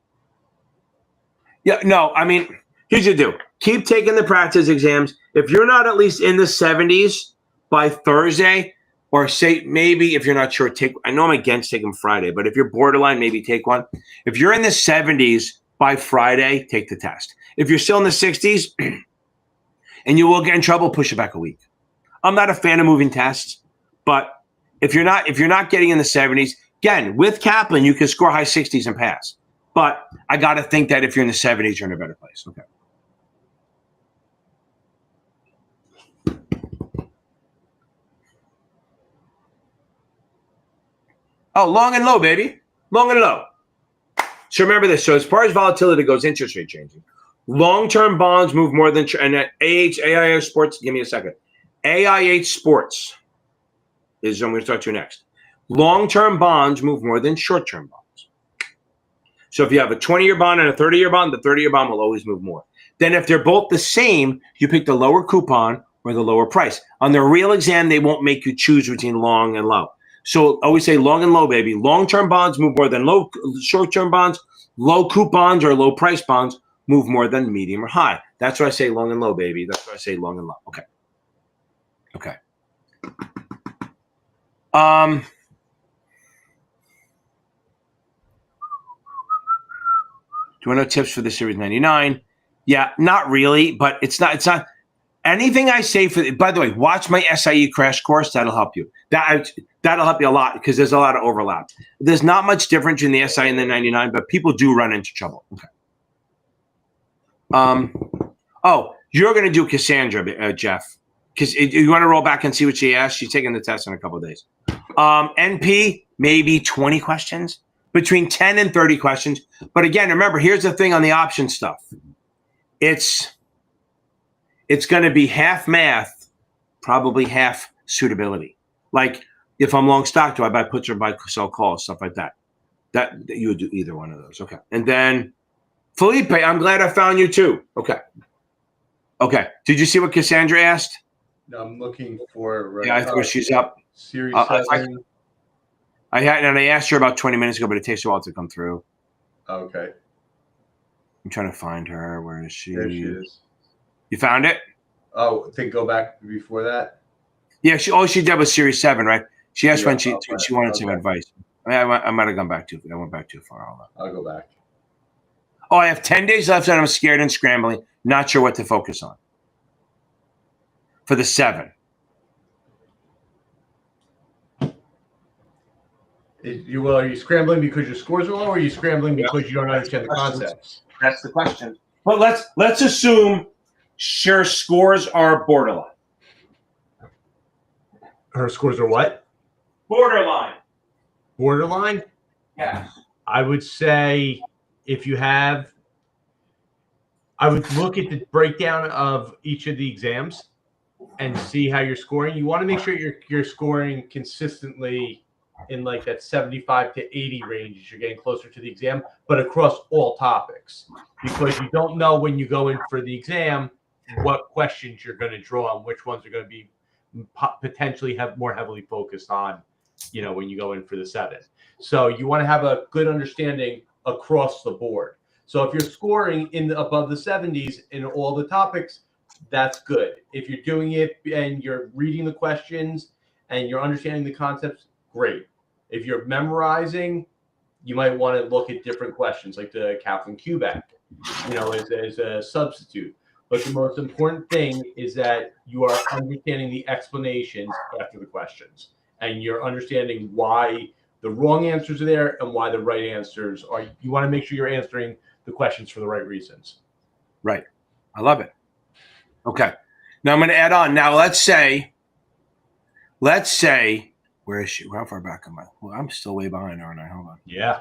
Yeah, no, I mean, here's what you do. Keep taking the practice exams. If you're not at least in the 70s by Thursday, or say maybe if you're not sure, I know I'm against taking Friday, but if you're borderline, maybe take one. If you're in the 70s by Friday, take the test. If you're still in the 60s and you will get in trouble, push it back a week. I'm not a fan of moving tests, but if you're not getting in the 70s, again, with Kaplan, you can score high 60s and pass. But I got to think that if you're in the 70s, you're in a better place. Okay. Oh, long and low, baby. Long and low. So remember this. So as far as volatility goes, interest rate changing. Long-term bonds move more than, and AIH Sports, give me a second. AIH Sports is I'm going to start to next. Long-term bonds move more than short-term bonds. So if you have a 20-year bond and a 30-year bond, the 30-year bond will always move more. Then if they're both the same, you pick the lower coupon or the lower price. On the real exam, they won't make you choose between long and low. So always say long and low, baby. Long-term bonds move more than short-term bonds. Low coupons or low price bonds move more than medium or high. That's why I say long and low, baby. That's why I say long and low. Okay. Okay. Do you want to know tips for the Series 99? Yeah, not really, but it's not anything I say by the way, watch my SIE crash course. That'll help you. That'll help you a lot because there's a lot of overlap. There's not much difference in the SIE and the 99, but people do run into trouble. Okay. Oh, you're going to do Cassandra, Jeff, because you want to roll back and see what she asked. She's taking the test in a couple of days. NP, maybe 20 questions, between 10 and 30 questions. But again, remember, here's the thing on the option stuff. It's going to be half math, probably half suitability. Like if I'm long stock, do I buy puts or buy sell calls, stuff like that. That you would do either one of those. Okay. And then Felipe, I'm glad I found you too. Okay. Okay. Did you see what Cassandra asked? No, I'm looking for right. Yeah, I think she's up. Series 7. I asked her about 20 minutes ago, but it takes a while to come through. Okay. I'm trying to find her. Where is she? There she is. You found it? Oh, I think go back before that. Yeah, she did with Series 7, right? She asked when she wanted some advice. I might have gone back too. I went back too far. Hold on. I'll go back. Oh, I have 10 days left and I'm scared and scrambling. Not sure what to focus on. For the 7. Are you scrambling because your scores are low, or are you scrambling because you don't understand the concepts? That's the question. But let's assume her scores are borderline. Her scores are what? Borderline. Borderline? Yes. I would say I would look at the breakdown of each of the exams and see how you're scoring. You want to make sure you're scoring consistently in like that 75 to 80 range as you're getting closer to the exam, but across all topics, because you don't know when you go in for the exam what questions you're going to draw and which ones are going to be potentially more heavily focused on, when you go in for the 7. So you want to have a good understanding across the board. So if you're scoring above the 70s in all the topics, that's good. If you're doing it and you're reading the questions and you're understanding the concepts, great. If you're memorizing, you might want to look at different questions like the Kaplan Cubac, as a substitute. But the most important thing is that you are understanding the explanations after the questions, and you're understanding why the wrong answers are there and why the right answers are. You want to make sure you're answering the questions for the right reasons. Right. I love it. Okay. Now I'm going to add on. Now let's say, where is she? How far back am I? Well, I'm still way behind, aren't I? Hold on. Yeah.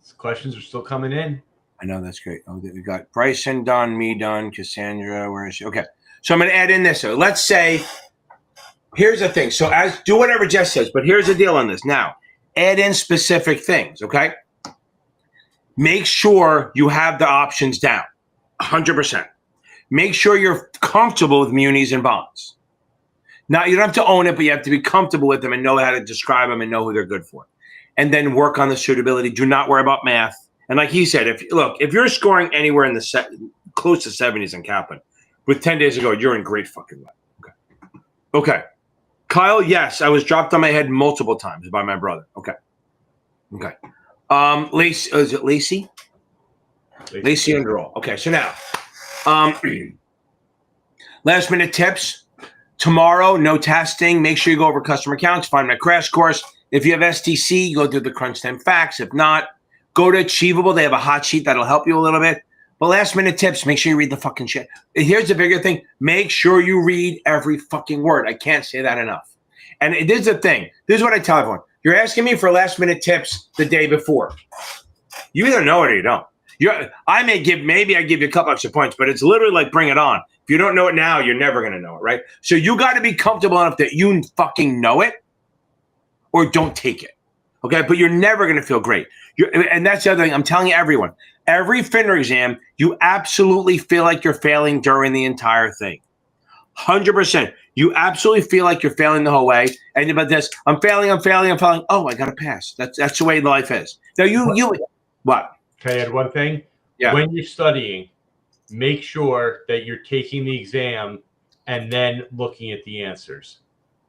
These questions are still coming in. I know, that's great. Oh, we got Bryson done, me done, Cassandra, where is she? Okay. So I'm going to add in this. So let's say, here's the thing. So do whatever Jess says, but here's the deal on this. Now, add in specific things, okay? Make sure you have the options down, 100%. Make sure you're comfortable with munis and bonds. Now, you don't have to own it, but you have to be comfortable with them and know how to describe them and know who they're good for. And then work on the suitability. Do not worry about math. And like he said, if you're scoring anywhere in the close to 70s in Kaplan, with 10 days ago, you're in great fucking way. Okay. Kyle, yes, I was dropped on my head multiple times by my brother. Okay. Lacey, is it Lacey? Lacey Underall. Okay, so now, last minute tips. Tomorrow, no testing. Make sure you go over customer accounts. Find my crash course. If you have STC, go through the crunch time facts. If not, go to Achievable. They have a hot sheet that'll help you a little bit. But last minute tips, make sure you read the fucking shit. Here's the bigger thing. Make sure you read every fucking word. I can't say that enough. And this is the thing. This is what I tell everyone. You're asking me for last minute tips the day before. You either know it or you don't. Maybe I give you a couple extra points, but it's literally like bring it on. If you don't know it now, you're never going to know it, right? So you got to be comfortable enough that you fucking know it or don't take it. Okay, but you're never going to feel great. And that's the other thing. I'm telling everyone, every FINRA exam, you absolutely feel like you're failing during the entire thing. 100%. You absolutely feel like you're failing the whole way. And about this, I'm failing. Oh, I got to pass. That's the way life is. Now what? Can I add one thing? Yeah. When you're studying, make sure that you're taking the exam and then looking at the answers.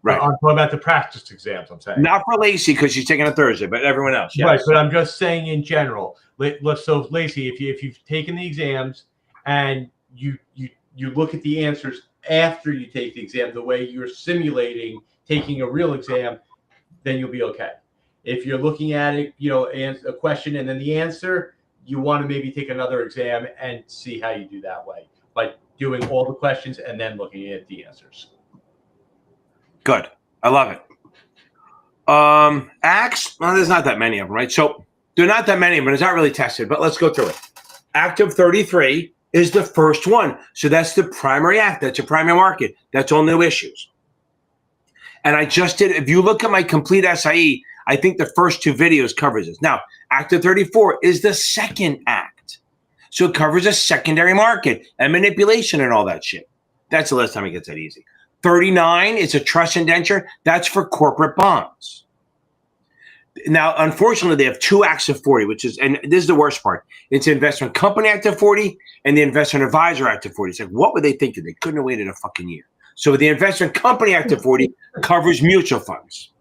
Right. I'm talking about the practice exams, I'm saying. Not for Lacey because she's taking a Thursday, but everyone else. Yes. Right, but I'm just saying in general. So, Lacey, if you've taken the exams and you look at the answers after you take the exam, the way you're simulating taking a real exam, then you'll be okay. If you're looking at it, a question and then the answer, you want to maybe take another exam and see how you do that way, by doing all the questions and then looking at the answers. Good. I love it. Acts, well, there's not that many of them, right? So there are not that many of them, but it's not really tested, but let's go through it. Act of 33 is the first one. So that's the primary act. That's your primary market. That's all new issues. And I just did, if you look at my complete SIE, I think the first two videos covers this. Now, Act of 34 is the second act. So it covers a secondary market and manipulation and all that shit. That's the last time it gets that easy. 39 is a trust indenture. That's for corporate bonds. Now, unfortunately, they have two acts of 40, and this is the worst part. It's the Investment Company Act of 40 and the Investment Advisor Act of 40. It's like, what were they thinking? They couldn't have waited a fucking year. So the Investment Company Act of 40 covers mutual funds.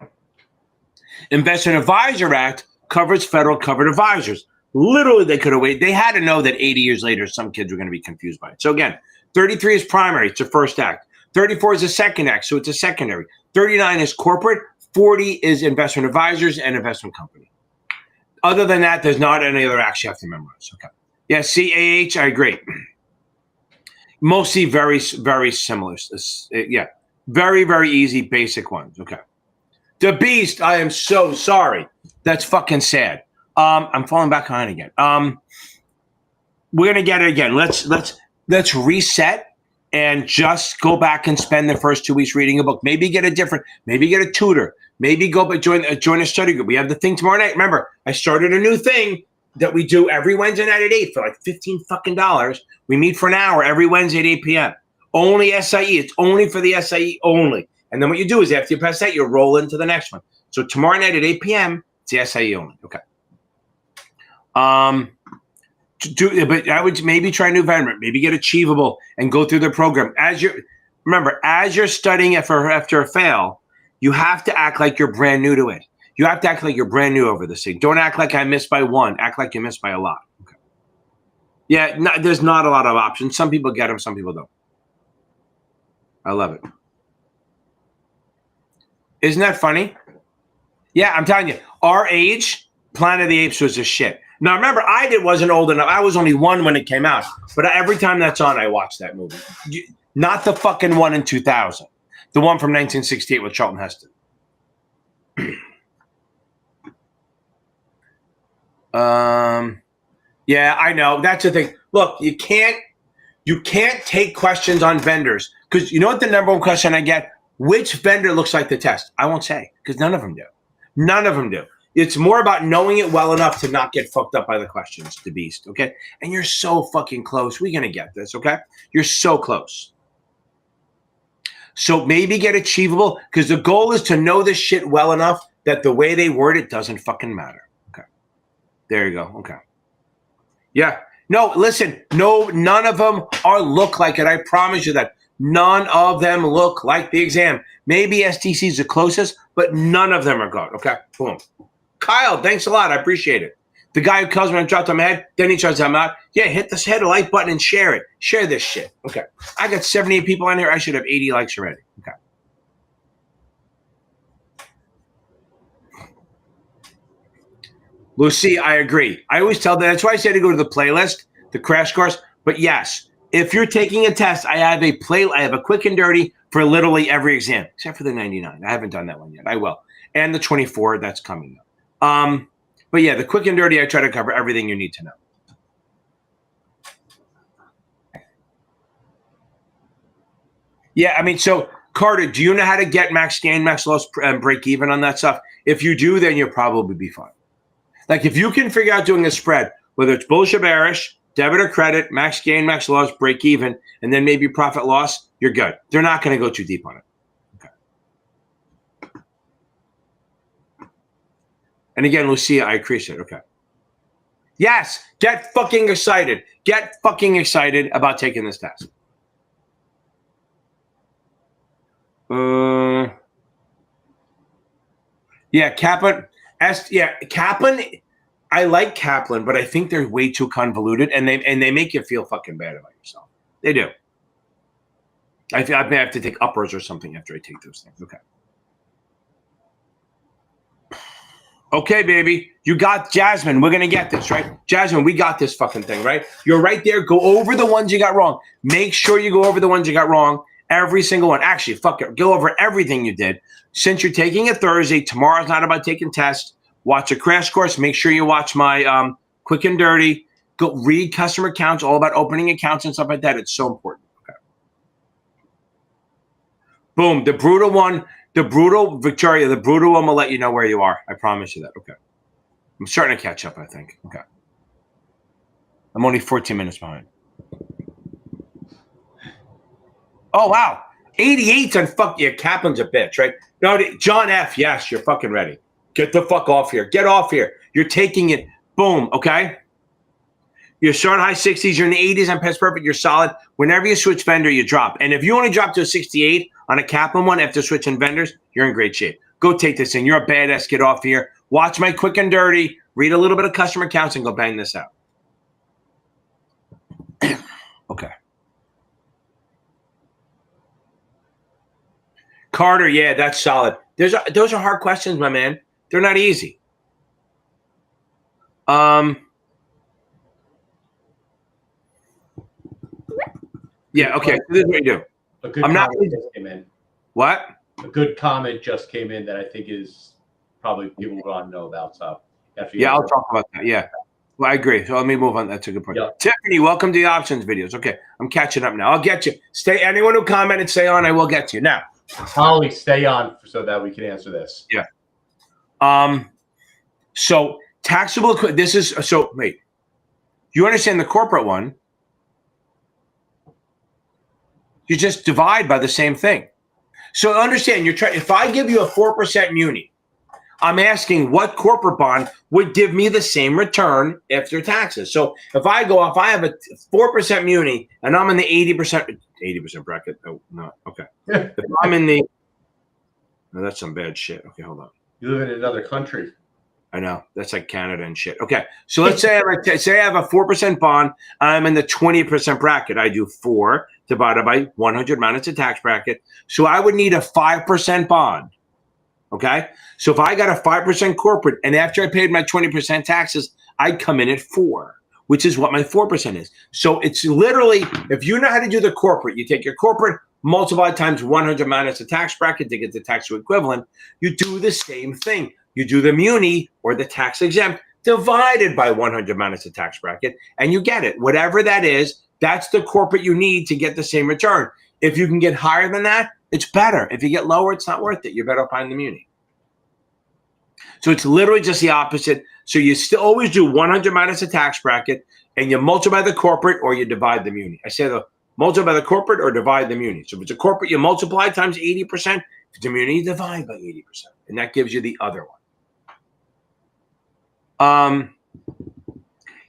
Investment Advisor Act covers federal covered advisors. Literally, they could have waited. They had to know that 80 years later, some kids were going to be confused by it. So again, 33 is primary. It's the first act. 34 is a second act, so it's a secondary. 39 is corporate. 40 is investment advisors and investment company. Other than that, there's not any other acts you have to memorize. Okay. Yeah, CAH, I agree. Mostly very, very similar. Yeah, very, very easy, basic ones. Okay. The Beast, I am so sorry. That's fucking sad. I'm falling back behind again. We're gonna get it again. Let's reset and just go back and spend the first 2 weeks reading a book. Maybe get a tutor. Maybe go join a study group. We have the thing tomorrow night. Remember, I started a new thing that we do every Wednesday night at 8 for like $15 fucking. We meet for an hour every Wednesday at 8 p.m. Only SIE. It's only for the SIE only. And then what you do is after you pass that, you roll into the next one. So tomorrow night at 8 p.m., it's the SIE only. Okay. But I would maybe try a new vendor, maybe get Achievable and go through the program. As you're studying it after a fail, you have to act like you're brand new to it. You have to act like you're brand new over this thing. Don't act like I missed by one. Act like you missed by a lot. Okay. Yeah, there's not a lot of options. Some people get them, some people don't. I love it. Isn't that funny? Yeah, I'm telling you, our age, Planet of the Apes was a shit. Now, remember, wasn't old enough. I was only 1 when it came out. But every time that's on, I watch that movie. Not the fucking one in 2000. The one from 1968 with Charlton Heston. Yeah, I know. That's the thing. Look, you can't take questions on vendors. Because you know what the number one question I get? Which vendor looks like the test? I won't say, because none of them do. None of them do. It's more about knowing it well enough to not get fucked up by the questions, the beast, okay? And you're so fucking close. We're going to get this, okay? You're so close. So maybe get Achievable, because the goal is to know this shit well enough that the way they word it doesn't fucking matter. Okay. There you go. Okay. Yeah. No, listen. No, none of them look like it. I promise you that. None of them look like the exam. Maybe STC is the closest, but none of them are good. Okay. Boom. Kyle, thanks a lot. I appreciate it. The guy who calls me and dropped on my head, then he tries to come out. Yeah, hit the like button and share it. Share this shit. Okay. I got 78 people on here. I should have 80 likes already. Okay. Lucy, I agree. I always tell them. That's why I say to go to the playlist, the crash course. But yes, if you're taking a test, I have a quick and dirty for literally every exam, except for the 99. I haven't done that one yet. I will. And the 24, that's coming up. But yeah, the quick and dirty, I try to cover everything you need to know. Yeah, I mean, so Carter, do you know how to get max gain, max loss, break even on that stuff? If you do, then you'll probably be fine. Like if you can figure out doing a spread, whether it's bullshit bearish, debit or credit, max gain, max loss, break even, and then maybe profit loss, you're good. They're not going to go too deep on it. Okay. And again, Lucia, I appreciate it. Okay. Yes, get fucking excited. Get fucking excited about taking this test. Yeah, Kaplan. Kaplan. I like Kaplan, but I think they're way too convoluted, and they make you feel fucking bad about yourself. They do. I may have to take uppers or something after I take those things. Okay. Okay, baby. You got Jasmine. We're going to get this, right? Jasmine, we got this fucking thing, right? You're right there. Go over the ones you got wrong. Make sure you go over the ones you got wrong. Every single one. Actually, fuck it. Go over everything you did. Since you're taking it Thursday, tomorrow's not about taking tests. Watch a crash course. Make sure you watch my quick and dirty. Go read customer accounts, all about opening accounts and stuff like that. It's so important. Okay. Boom. The brutal one. The brutal, Victoria, the brutal one will let you know where you are. I promise you that. Okay. I'm starting to catch up, I think. Okay. I'm only 14 minutes behind. Oh, wow. 88's on fuck. Yeah, Kaplan's a bitch, right? No, John F., yes, you're fucking ready. Get the fuck off here. Get off here. You're taking it. Boom, okay? You're starting high 60s. You're in the 80s on Past Perfect. You're solid. Whenever you switch vendor, you drop. And if you only drop to a 68 on a Kaplan one after switching vendors, you're in great shape. Go take this thing. You're a badass. Get off here. Watch my quick and dirty. Read a little bit of customer accounts and go bang this out. Okay. Carter, yeah, that's solid. Those are hard questions, my man. They're not easy. Yeah, okay. So this is what you do. A good comment just came in. What? A good comment just came in that I think is probably people want to know about. So yeah, I'll talk about that. Yeah. Well, I agree. So let me move on. That's a good point. Yep. Tiffany, welcome to the options videos. Okay, I'm catching up now. I'll get you. Stay. Anyone who commented, stay on. I will get to you now. Holly, stay on so that we can answer this. Yeah. So taxable. This is so. Wait. You understand the corporate one? You just divide by the same thing. So understand. You're trying. If I give you a 4% muni, I'm asking what corporate bond would give me the same return after taxes. So if I have a 4% muni and I'm in the 80% bracket. Oh, no. Okay. If I'm in the, no, that's some bad shit. Okay, hold on. You live in another country. I know. That's like Canada and shit. Okay. So let's say I have a 4% bond. I'm in the 20% bracket. I do 4 divided by 100 minus the tax bracket. So I would need a 5% bond. Okay. So if I got a 5% corporate and after I paid my 20% taxes, I'd come in at 4, which is what my 4% is. So it's literally, if you know how to do the corporate, you take your corporate, multiply times 100 minus the tax bracket to get the tax equivalent. You do the same thing. You do the muni or the tax exempt divided by 100 minus the tax bracket, and you get it. Whatever that is, that's the corporate you need to get the same return. If you can get higher than that, it's better. If you get lower, it's not worth it. You're better off buying the muni. So it's literally just the opposite. So you still always do 100 minus the tax bracket, and you multiply the corporate or you divide the muni. I say the multiply the corporate or divide the muni. So if it's a corporate, you multiply times 80%. If it's a muni, you divide by 80%. And that gives you the other one.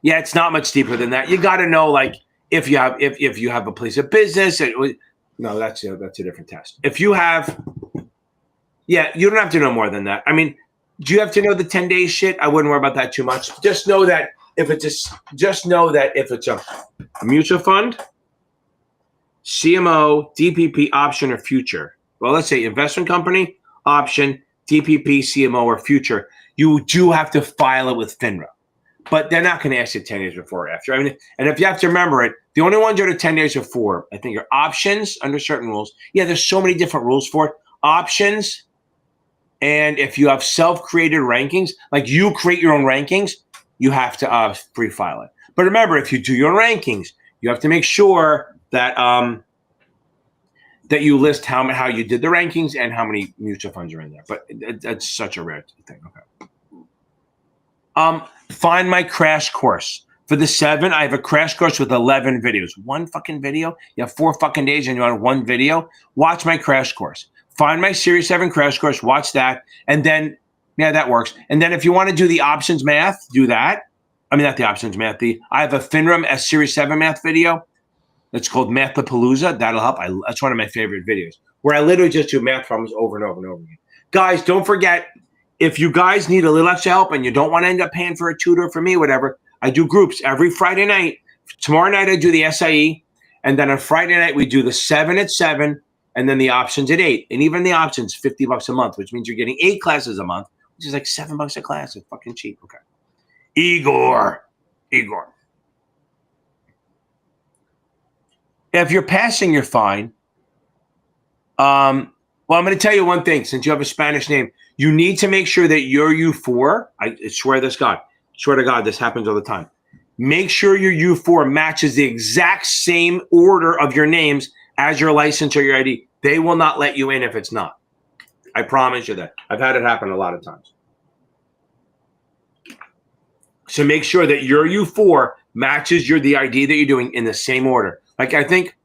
Yeah, it's not much deeper than that. You got to know, like, if you have a place of business. No, that's a different test. If you have, yeah, you don't have to know more than that. I mean, do you have to know the 10-day shit? I wouldn't worry about that too much. Just know that if it's a mutual fund, CMO, DPP, option, or future. Well, let's say investment company, option, DPP, CMO, or future. You do have to file it with FINRA, but they're not going to ask you 10 days before or after. I mean, and if you have to remember it, the only ones that are 10 days before, I think, are options under certain rules. Yeah, there's so many different rules for it. Options, and if you have self-created rankings, like you create your own rankings, you have to pre-file it. But remember, if you do your own rankings, you have to make sure that that you list how you did the rankings and how many mutual funds are in there. But that's such a rare thing. Okay. Find my crash course. For the 7, I have a crash course with 11 videos. One fucking video? You have 4 fucking days and you want one video? Watch my crash course. Find my Series 7 crash course, watch that, and then, yeah, that works. And then if you want to do the options math, do that. I mean, not the options math. I have a FINRA Series 7 math video. It's called Mathapalooza. That'll help. That's one of my favorite videos, where I literally just do math problems over and over and over again. Guys, don't forget, if you guys need a little extra help and you don't want to end up paying for a tutor, for me, whatever, I do groups every Friday night. Tomorrow night I do the SIE, and then on Friday night we do the 7 at 7, and then the options at 8. And even the options, $50 a month, which means you're getting 8 classes a month, which is like $7 a class. It's fucking cheap. Okay. Igor. If you're passing, you're fine. Well, I'm going to tell you one thing. Since you have a Spanish name, you need to make sure that your U4, I swear to God, this happens all the time. Make sure your U4 matches the exact same order of your names as your license or your ID. They will not let you in if it's not. I promise you that. I've had it happen a lot of times. So make sure that your U4 matches the ID that you're doing in the same order. Like, I think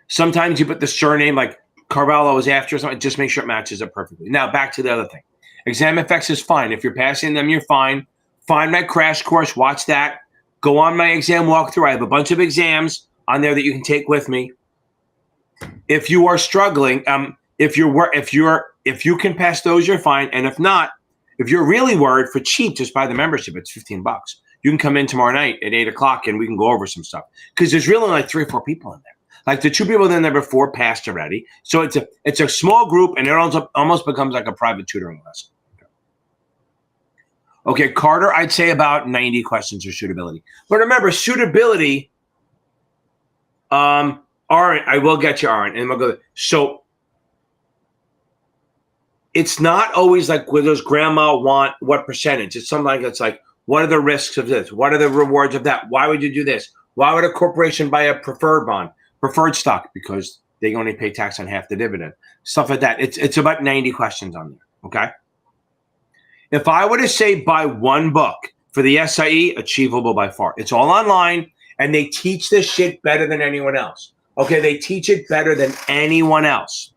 sometimes you put the surname, like Carvalho is after something, just make sure it matches it perfectly. Now, back to the other thing. Exam effects is fine. If you're passing them, you're fine. Find my crash course, watch that. Go on my exam walkthrough. I have a bunch of exams on there that you can take with me. If you are struggling, if you can pass those, you're fine. And if not, if you're really worried, for cheap, just buy the membership. It's $15. You can come in tomorrow night at 8 o'clock and we can go over some stuff. Because there's really like 3 or 4 people in there. Like the 2 people in there before passed already. So it's a small group, and it almost becomes like a private tutoring lesson. Okay, Carter, I'd say about 90 questions for suitability. But remember, suitability, Aaron, I will get you, Aaron, and we'll go. So it's not always like, well, does grandma want what percentage? It's something like, it's like, what are the risks of this? What are the rewards of that? Why would you do this? Why would a corporation buy a preferred bond, preferred stock? Because they only pay tax on half the dividend. Stuff like that. It's about 90 questions on there, okay? If I were to say buy one book for the SIE, achievable by far. It's all online, and they teach this shit better than anyone else. Okay, they teach it better than anyone else.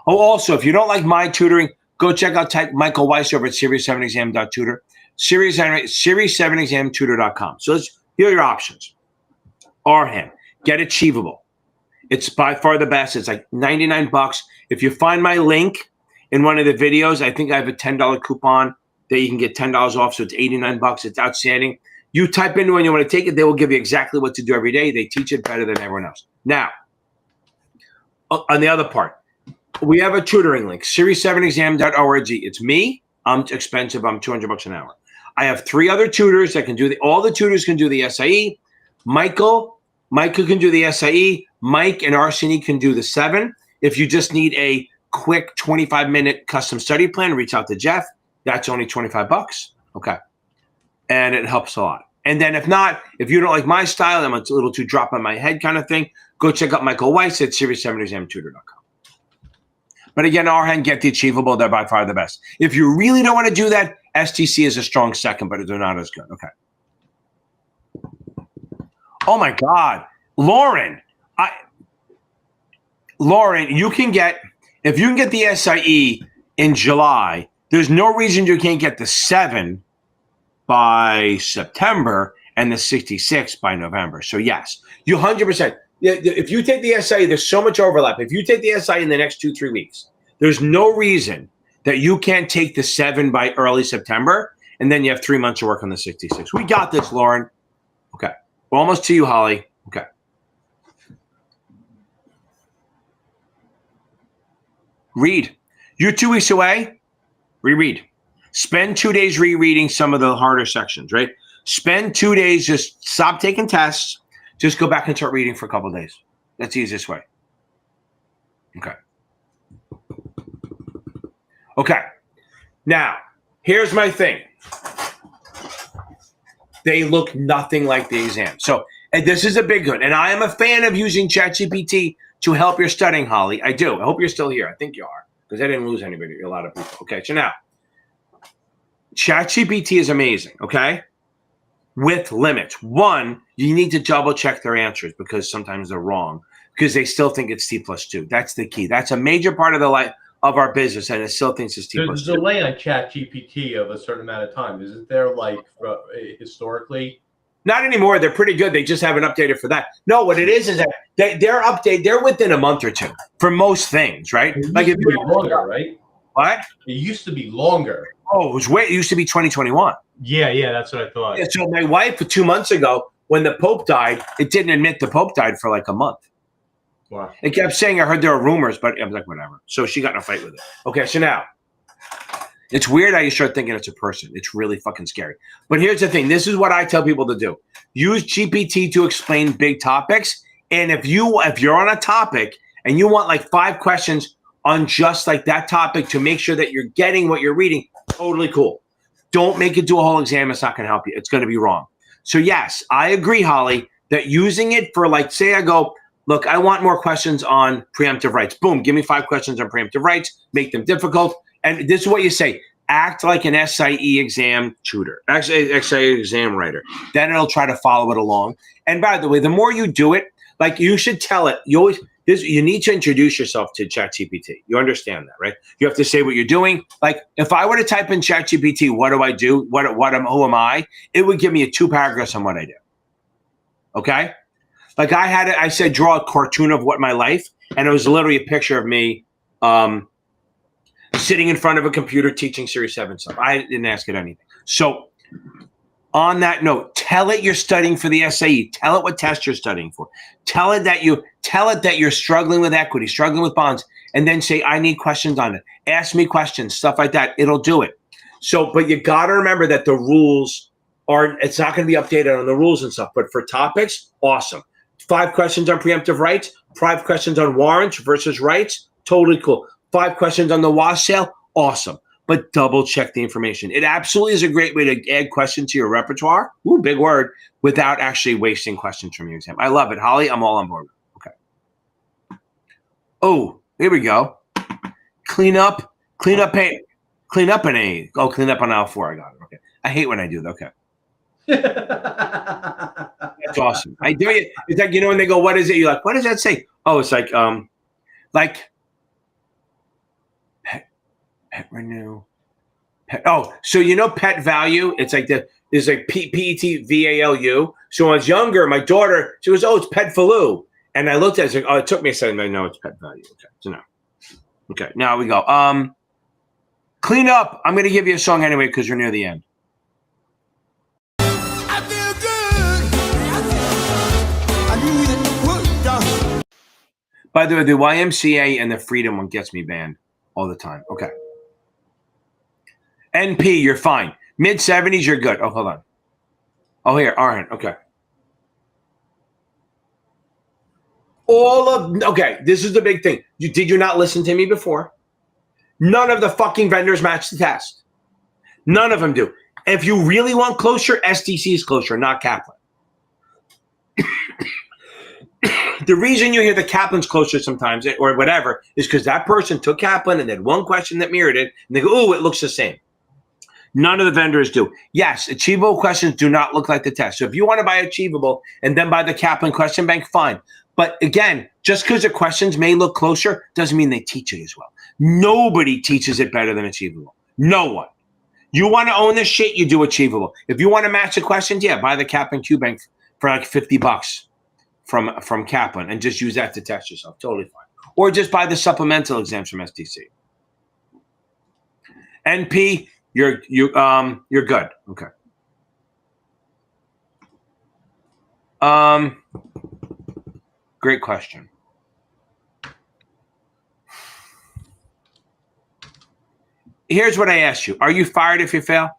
Oh, also, if you don't like my tutoring, go check out Michael Weiss over at Series7exam.tutor, Series7examtutor.com. So here are your options. RHAM, get Achievable. It's by far the best. It's like $99. If you find my link in one of the videos, I think I have a $10 coupon that you can get $10 off. So it's $89. It's outstanding. You type in when you want to take it. They will give you exactly what to do every day. They teach it better than everyone else. Now, on the other part, we have a tutoring link, series7exam.org. It's me. I'm expensive. I'm $200 an hour. I have 3 other tutors that can do all the tutors can do the SIE. Michael can do the SIE. Mike and Arsene can do the 7. If you just need a quick 25-minute custom study plan, reach out to Jeff. That's only $25. Okay. And it helps a lot. And then if not, if you don't like my style, I'm a little too drop on my head kind of thing, go check out Michael Weiss at series7examtutor.com. But again, RHAM, get the Achievable. They're by far the best. If you really don't want to do that, STC is a strong second, but they're not as good. Okay. Oh my God. Lauren, you can get, if you can get the SIE in July, there's no reason you can't get the 7 by September and the 66 by November. So yes, you 100%. If you take the SIE, there's so much overlap. If you take the SIE in the next 2-3 weeks, there's no reason that you can't take the 7 by early September, and then you have 3 months to work on the 66. We got this, Lauren. Okay. We're almost to you, Holly. Okay. Read. You're 2 weeks away. Reread. Spend 2 days rereading some of the harder sections, right? Spend 2 days, just stop taking tests. Just go back and start reading for a couple of days. That's the easiest way. Okay. Okay. Now, here's my thing. They look nothing like the exam. So, and this is a big one. And I am a fan of using ChatGPT to help your studying, Holly. I do. I hope you're still here. I think you are, because I didn't lose anybody, a lot of people. Okay, so now, ChatGPT is amazing, okay? With limits. One, you need to double check their answers because sometimes they're wrong because they still think it's T+2. That's the key. That's a major part of the life of our business, and it still thinks it's T+2. There's a delay on ChatGPT of a certain amount of time. Isn't there, like, historically? Not anymore. They're pretty good. They just haven't updated for that. No, what it is that they're within a month or two for most things, right? It used to be longer, right? What? It used to be longer. Oh, it used to be 2021. Yeah, that's what I thought. Yeah, so my wife, 2 months ago, when the Pope died, it didn't admit the Pope died for like a month. Wow. It kept saying, I heard there were rumors, but I was like, whatever. So she got in a fight with it. Okay, so now, it's weird how you start thinking it's a person. It's really fucking scary. But here's the thing. This is what I tell people to do. Use GPT to explain big topics. And if you're on a topic and you want like 5 questions on just like that topic to make sure that you're getting what you're reading, totally cool. Don't make it do a whole exam. It's not going to help you. It's going to be wrong. So yes, I agree, Holly, that using it for like, say I go, look, I want more questions on preemptive rights. Boom, give me 5 questions on preemptive rights, make them difficult. And this is what you say, act like an SIE exam tutor, actually SIE exam writer. Then it'll try to follow it along. And by the way, the more you do it, like you should tell it, you need to introduce yourself to ChatGPT. You understand that, right? You have to say what you're doing. Like if I were to type in ChatGPT, what do I do? Who am I? It would give me 2 paragraphs on what I do. Okay? Like I said, draw a cartoon of what my life, and it was literally a picture of me sitting in front of a computer teaching Series 7 stuff. I didn't ask it anything. So on that note, tell it you're studying for the SIE. Tell it what test you're studying for. Tell it that you're struggling with equity, struggling with bonds, and then say, I need questions on it. Ask me questions, stuff like that. It'll do it. So, but you got to remember that the rules it's not going to be updated on the rules and stuff. But for topics, awesome. 5 questions on preemptive rights, 5 questions on warrants versus rights, totally cool. 5 questions on the wash sale, awesome. But double check the information. It absolutely is a great way to add questions to your repertoire. Ooh, big word, without actually wasting questions from your exam. I love it. Holly, I'm all on board. Okay. Oh, here we go. Clean up an A. Oh, clean up on L4. I got it. Okay. I hate when I do that. Okay. That's awesome. I do it. It's like, when they go, what is it? You're like, what does that say? Oh, it's like Pet renew. So you know pet value? It's like it's like PETVALU. So when I was younger, my daughter, she was, it's pet value. And I looked at it, like, it took me a second, I know it's pet value. Okay, so no. Okay, now we go. Clean up. I'm gonna give you a song anyway because we're near the end. I feel good. I knew it would. By the way, the YMCA and the Freedom one gets me banned all the time. Okay. NP, you're fine. Mid-70s, you're good. Oh, hold on. Oh, here, Arhan. Okay. Okay, this is the big thing. Did you not listen to me before? None of the fucking vendors match the test. None of them do. If you really want closer, STC is closer, not Kaplan. The reason you hear the Kaplan's closer sometimes, or whatever, is because that person took Kaplan and had one question that mirrored it, and they go, oh, it looks the same. None of the vendors do. Yes, achievable questions do not look like the test. So if you want to buy achievable and then buy the Kaplan question bank, fine. But again, just because the questions may look closer doesn't mean they teach it as well. Nobody teaches it better than achievable. No one. You want to own this shit, you do achievable. If you want to match the questions, yeah, buy the Kaplan Q bank for like $50 from Kaplan and just use that to test yourself. Totally fine. Or just buy the supplemental exams from STC. NP, you're good. Okay. Great question. Here's what I asked you. Are you fired if you fail?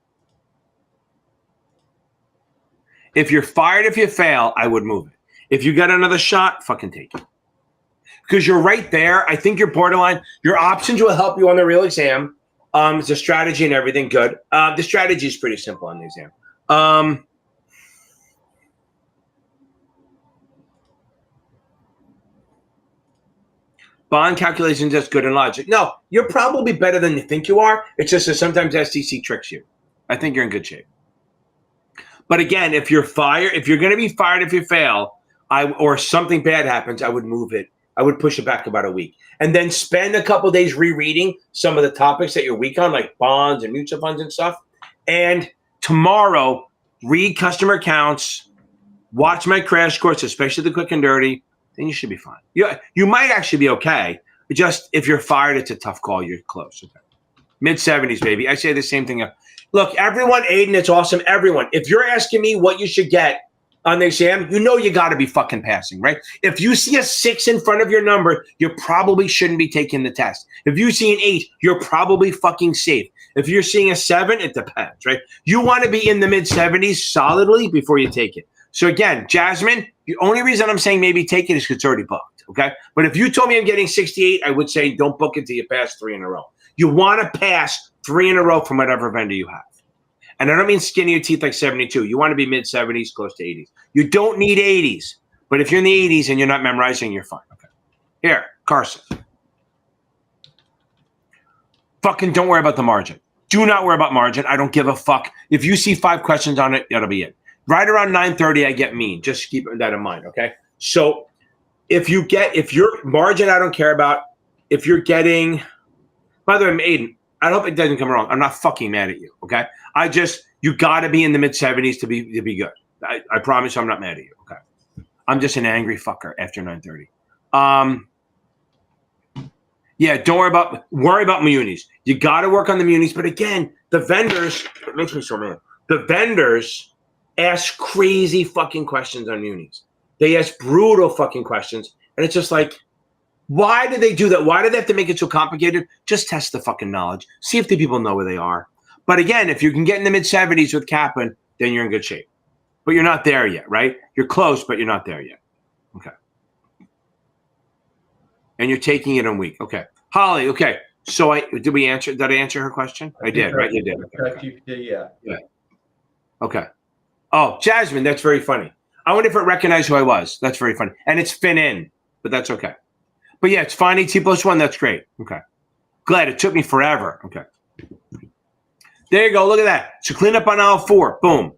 If you're fired if you fail, I would move it. If you got another shot, fucking take it. Because you're right there. I think you're borderline. Your options will help you on the real exam. It's a strategy and everything. Good. The strategy is pretty simple on the exam. Bond calculations, that's good in logic. No, you're probably better than you think you are. It's just that sometimes STC tricks you. I think you're in good shape. But again, if you're going to be fired if you fail, or something bad happens, I would move it. I would push it back about a week. And then spend a couple days rereading some of the topics that you're weak on, like bonds and mutual funds and stuff. And tomorrow, read customer accounts, watch my crash course, especially the quick and dirty. Then you should be fine. You might actually be okay. Just if you're fired, it's a tough call. You're close. Okay. Mid-70s, baby. I say the same thing. Look, everyone, Aiden, it's awesome. Everyone, if you're asking me what you should get on the exam, you know you got to be fucking passing, right? If you see a 6 in front of your number, you probably shouldn't be taking the test. If you see an 8, you're probably fucking safe. If you're seeing a 7, it depends, right? You want to be in the mid-70s solidly before you take it. So again, Jasmine, the only reason I'm saying maybe take it is because it's already booked, okay? But if you told me I'm getting 68, I would say don't book it until you pass 3 in a row. You want to pass 3 in a row from whatever vendor you have. And I don't mean skin your teeth like 72. You want to be mid-70s, close to 80s. You don't need 80s. But if you're in the 80s and you're not memorizing, you're fine. Okay. Here, Carson. Fucking don't worry about the margin. Do not worry about margin. I don't give a fuck. If you see 5 questions on it, that'll be it. Right around 9:30, I get mean. Just keep that in mind, okay? So if your margin, I don't care about. If you're getting, by the way, Aiden, I hope it doesn't come wrong. I'm not fucking mad at you, okay? You got to be in the mid-70s to be good. I promise I'm not mad at you, okay? I'm just an angry fucker after 9:30. Yeah, don't worry about munis. You got to work on the munis, but again, the vendors, it makes me so mad. The vendors ask crazy fucking questions on munis. They ask brutal fucking questions, and it's just like, why do they do that? Why do they have to make it so complicated? Just test the fucking knowledge. See if the people know where they are. But again, if you can get in the mid-70s with Kaplan, then you're in good shape. But you're not there yet, right? You're close, but you're not there yet. Okay. And you're taking it on week. Okay. Holly, okay. So did I answer her question? I did, right? You did. Okay. Yeah. Okay. Oh, Jasmine, that's very funny. I wonder if it recognized who I was. That's very funny. And it's FINN, but that's okay. But yeah, it's finding T+1. That's great. Okay. Glad it took me forever. Okay. There you go. Look at that. So clean up on aisle 4. Boom.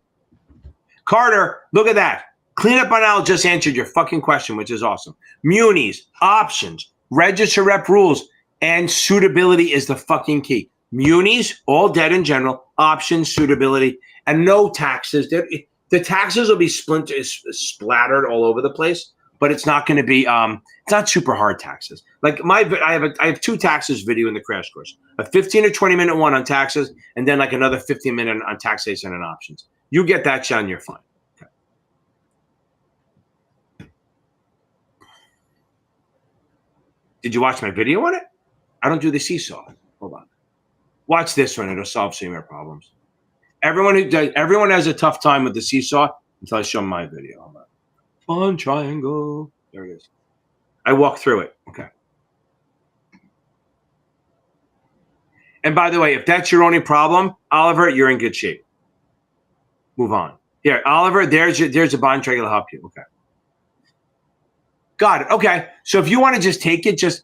Carter, look at that. Clean up on aisle just answered your fucking question, which is awesome. Munis, options, register rep rules, and suitability is the fucking key. Munis, all debt in general, options, suitability, and no taxes. The taxes will be splattered all over the place, but it's not going to be it's not super hard taxes. Like I have 2 taxes video in the crash course, a 15 or 20 minute one on taxes, and then like another 15 minute on taxation and options. You get that done, you're fine. Okay. Did you watch my video on it? I don't do the seesaw. Hold on. Watch this one. It'll solve some of your problems. Everyone has a tough time with the seesaw until I show them my video. Hold on. Fun triangle. There it is. I walk through it. Okay. And by the way, if that's your only problem, Oliver, you're in good shape. Move on. Here, Oliver, there's a bond trade that'll help you. Okay. Got it. Okay. So if you want to just take it, just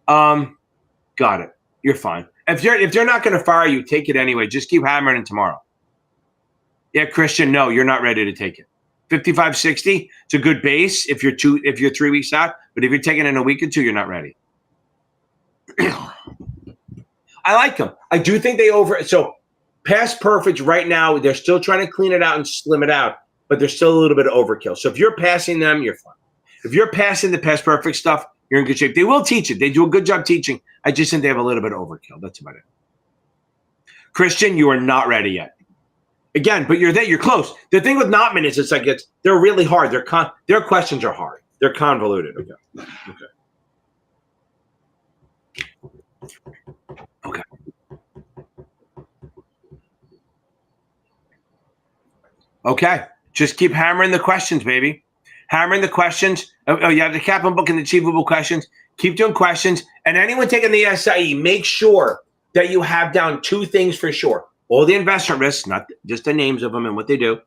got it. You're fine. If they're not going to fire you, take it anyway. Just keep hammering it tomorrow. Yeah, Christian, no, you're not ready to take it. 55.60, it's a good base if you're 3 weeks out, but if you're taking it in a week or 2, you're not ready. I like them. I do think so past perfect right now, they're still trying to clean it out and slim it out, but there's still a little bit of overkill. So if you're passing them, you're fine. If you're passing the past perfect stuff, you're in good shape. They will teach it. They do a good job teaching. I just think they have a little bit of overkill. That's about it. Christian, you are not ready yet. Again, but you're there. You're close. The thing with not minutes, they're really hard. Their questions are hard. They're convoluted. Okay. Okay. Just keep hammering the questions, baby. Hammering the questions. Oh, you have the Kaplan book and the achievable questions. Keep doing questions. And anyone taking the SIE, make sure that you have down 2 things for sure. All the investment risks, not just the names of them and what they do,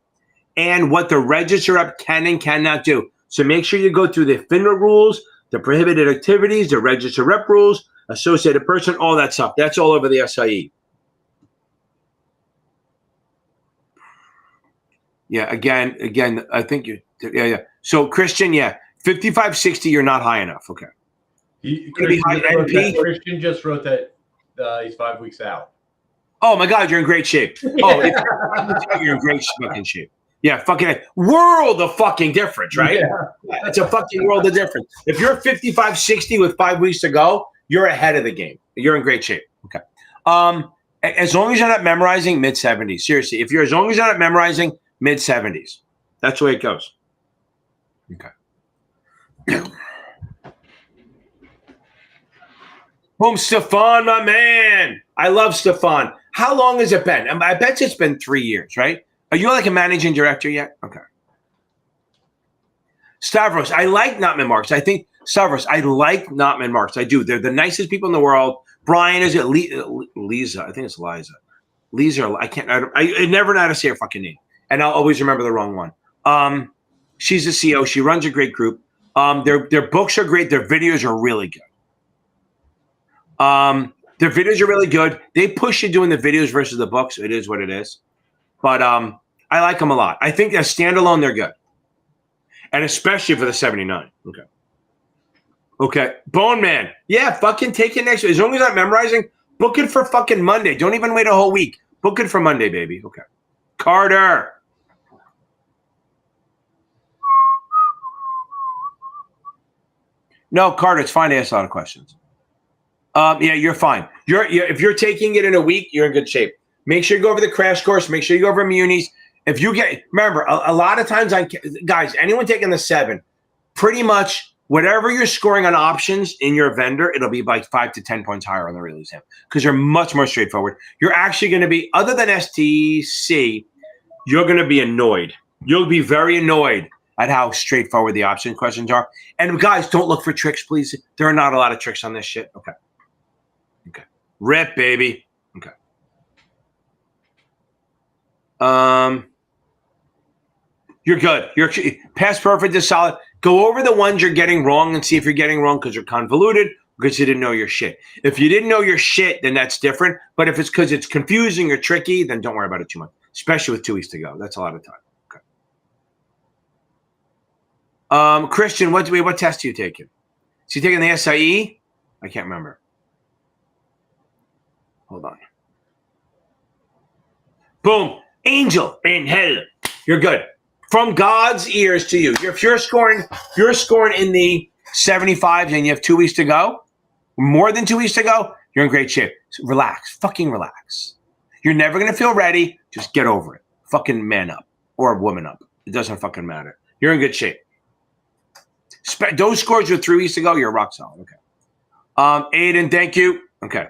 and what the register up can and cannot do. So make sure you go through the FINRA rules, the prohibited activities, the register rep rules, associated person, all that stuff. That's all over the SIE. Yeah, again, I think yeah. So Christian, 55.60, you're not high enough. Okay. Christian just wrote that he's 5 weeks out. Oh my God, you're in great shape. Oh, you're in great fucking shape. Yeah, fucking world of fucking difference, right? Yeah. It's a fucking world of difference. If you're 55.60 with 5 weeks to go, you're ahead of the game. You're in great shape. Okay. As long as you're not memorizing, mid-70s. Seriously, as long as you're not memorizing, mid-70s. That's the way it goes. Okay. Boom, Stefan, my man. I love Stefan. How long has it been? I bet it's been 3 years, right? Are you like a managing director yet? Okay. Stavros, I like Notman Marks. I think, Stavros, I like Notman Marks. I do. They're the nicest people in the world. Brian, is it Lisa? I think it's Liza. Lisa, I never know how to say her fucking name. And I'll always remember the wrong one. She's the CEO. She runs a great group. Their books are great. Their videos are really good. Their videos are really good. They push you doing the videos versus the books. It is what it is. But I like them a lot. I think as standalone, they're good. And especially for the 79. Okay. Bone Man. Yeah, fucking take it next week. As long as I'm memorizing, book it for fucking Monday. Don't even wait a whole week. Book it for Monday, baby. Okay. Carter. No, Carter, it's fine to ask a lot of questions. Yeah, you're fine. If you're taking it in a week, you're in good shape. Make sure you go over the crash course. Make sure you go over munis. If you remember, a lot of times, guys, anyone taking the 7, pretty much whatever you're scoring on options in your vendor, it'll be like 5 to 10 points higher on the real exam because you're much more straightforward. You're actually going to be, other than STC, you're going to be annoyed. You'll be very annoyed at how straightforward the option questions are. And guys, don't look for tricks, please. There are not a lot of tricks on this shit. Okay. Rip, baby. Okay. You're good. You're past perfect is solid. Go over the ones you're getting wrong and see if you're getting wrong because you're convoluted, because you didn't know your shit. If you didn't know your shit, then that's different. But if it's because it's confusing or tricky, then don't worry about it too much, especially with 2 weeks to go. That's a lot of time. Okay. Christian, what test are you taking? Is he taking the SIE? I can't remember. Hold on. Boom. Angel in hell. You're good. From God's ears to you. If you're scoring in the 75s and you have 2 weeks to go, more than 2 weeks to go, you're in great shape. So relax. Fucking relax. You're never going to feel ready. Just get over it. Fucking man up or woman up. It doesn't fucking matter. You're in good shape. Those scores were 3 weeks ago. You're rock solid. Okay. Aiden, thank you. Okay.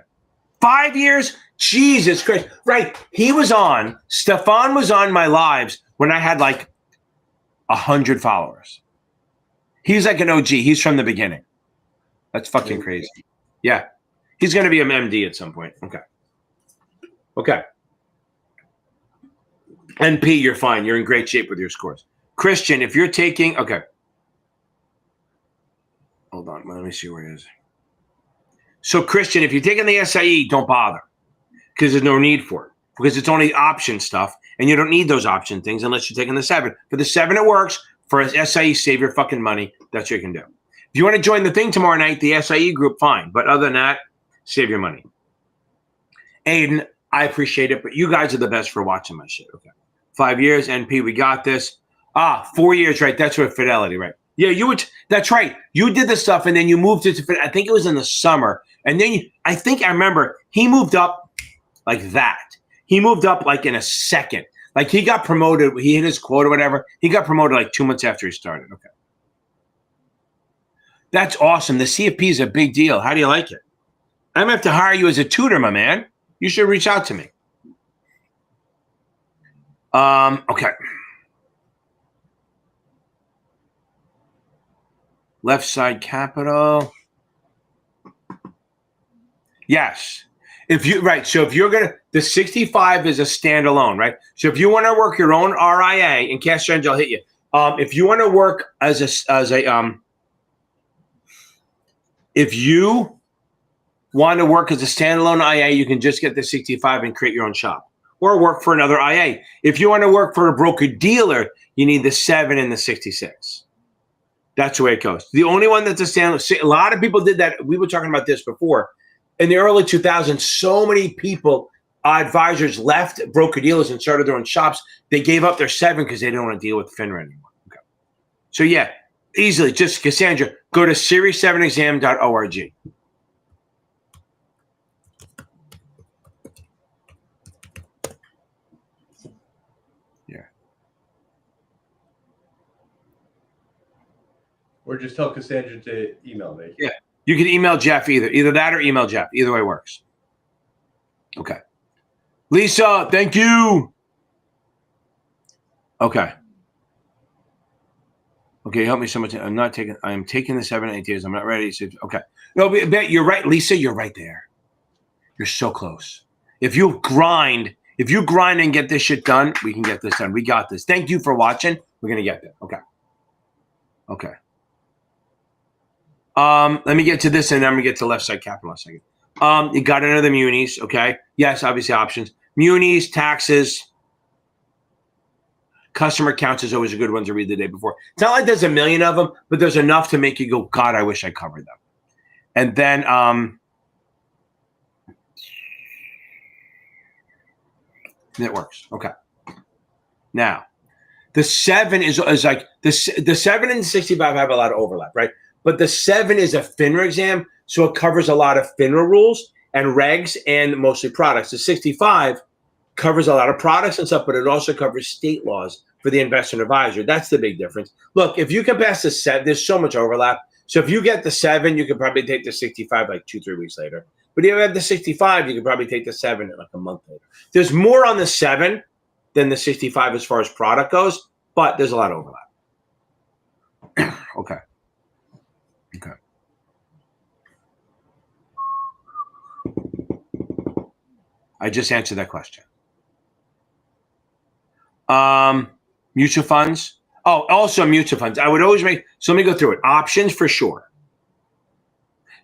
5 years? Jesus Christ. Right. Stefan was on my lives when I had like 100 followers. He's like an OG. He's from the beginning. That's fucking crazy. Yeah. He's going to be an MD at some point. Okay. Okay. NP, you're fine. You're in great shape with your scores. Christian, if you're taking, okay. Hold on. Let me see where it is. So, Christian, if you're taking the SIE, don't bother because there's no need for it because it's only option stuff and you don't need those option things unless you're taking the 7. For the 7, it works. For SIE, save your fucking money. That's what you can do. If you want to join the thing tomorrow night, the SIE group, fine. But other than that, save your money. Aiden, I appreciate it, but you guys are the best for watching my shit. Okay. 5 years, NP, we got this. 4 years, right? That's with Fidelity, right? Yeah, that's right. You did the stuff and then you moved it to, I think it was in the summer. And then I remember he moved up like that. He moved up like in a second. Like he got promoted. He hit his quota or whatever. He got promoted like 2 months after he started. Okay. That's awesome. The CFP is a big deal. How do you like it? I'm going to have to hire you as a tutor, my man. You should reach out to me. Okay. Left side capital. Yes. So if you're going to, the 65 is a standalone, right? So if you want to work your own RIA, and Cash Angel, I'll hit you. If you want to work if you want to work as a standalone IA, you can just get the 65 and create your own shop or work for another IA. If you want to work for a broker dealer, you need the 7 and the 66. That's the way it goes. The only one that's a standalone, a lot of people did that. We were talking about this before. In the early 2000s, so many people, advisors left broker dealers and started their own shops. They gave up their 7 because they didn't want to deal with FINRA anymore. Okay. So yeah, easily, just Cassandra, go to series7exam.org. Yeah. Or just tell Cassandra to email me. Yeah. You can email Jeff either that or email Jeff. Either way works. Okay. Lisa, thank you. Okay. Okay, help me so much. I am taking the 7 and 8 years. I'm not ready. So, okay. No, but you're right, Lisa. You're right there. You're so close. If you grind and get this shit done, we can get this done. We got this. Thank you for watching. We're gonna get there. Okay. Okay. Let me get to this and then we get to left side capital in a second. You got another munis, okay? Yes, obviously options. Munis, taxes, customer accounts is always a good one to read the day before. It's not like there's a million of them, but there's enough to make you go, God, I wish I covered them. And then it works. Okay. Now, the 7 is like the 7 and 65 have a lot of overlap, right? But the 7 is a FINRA exam, so it covers a lot of FINRA rules and regs and mostly products. The 65 covers a lot of products and stuff, but it also covers state laws for the investment advisor. That's the big difference. Look, if you can pass the 7, there's so much overlap. So if you get the 7, you can probably take the 65 like 2-3 weeks later. But if you have the 65, you can probably take the 7 like a month later. There's more on the 7 than the 65 as far as product goes, but there's a lot of overlap. Okay. Okay. I just answered that question. Mutual funds. Oh, also mutual funds. I would always so let me go through it. Options for sure.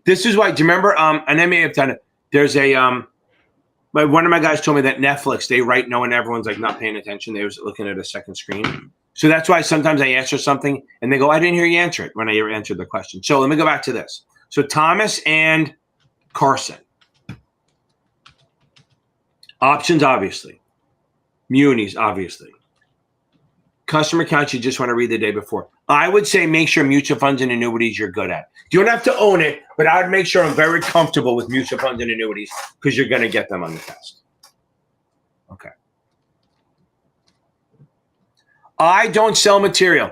This is why, do you remember, and I may have done it. There's a, one of my guys told me that Netflix, they write no and everyone's like not paying attention. They was looking at a second screen. So that's why sometimes I answer something and they go, I didn't hear you answer it when I answered the question. So let me go back to this. So Thomas and Carson. Options, obviously. Munis, obviously. Customer accounts, you just want to read the day before. I would say make sure mutual funds and annuities you're good at. You don't have to own it, but I would make sure I'm very comfortable with mutual funds and annuities because you're going to get them on the test. Okay. I don't sell material.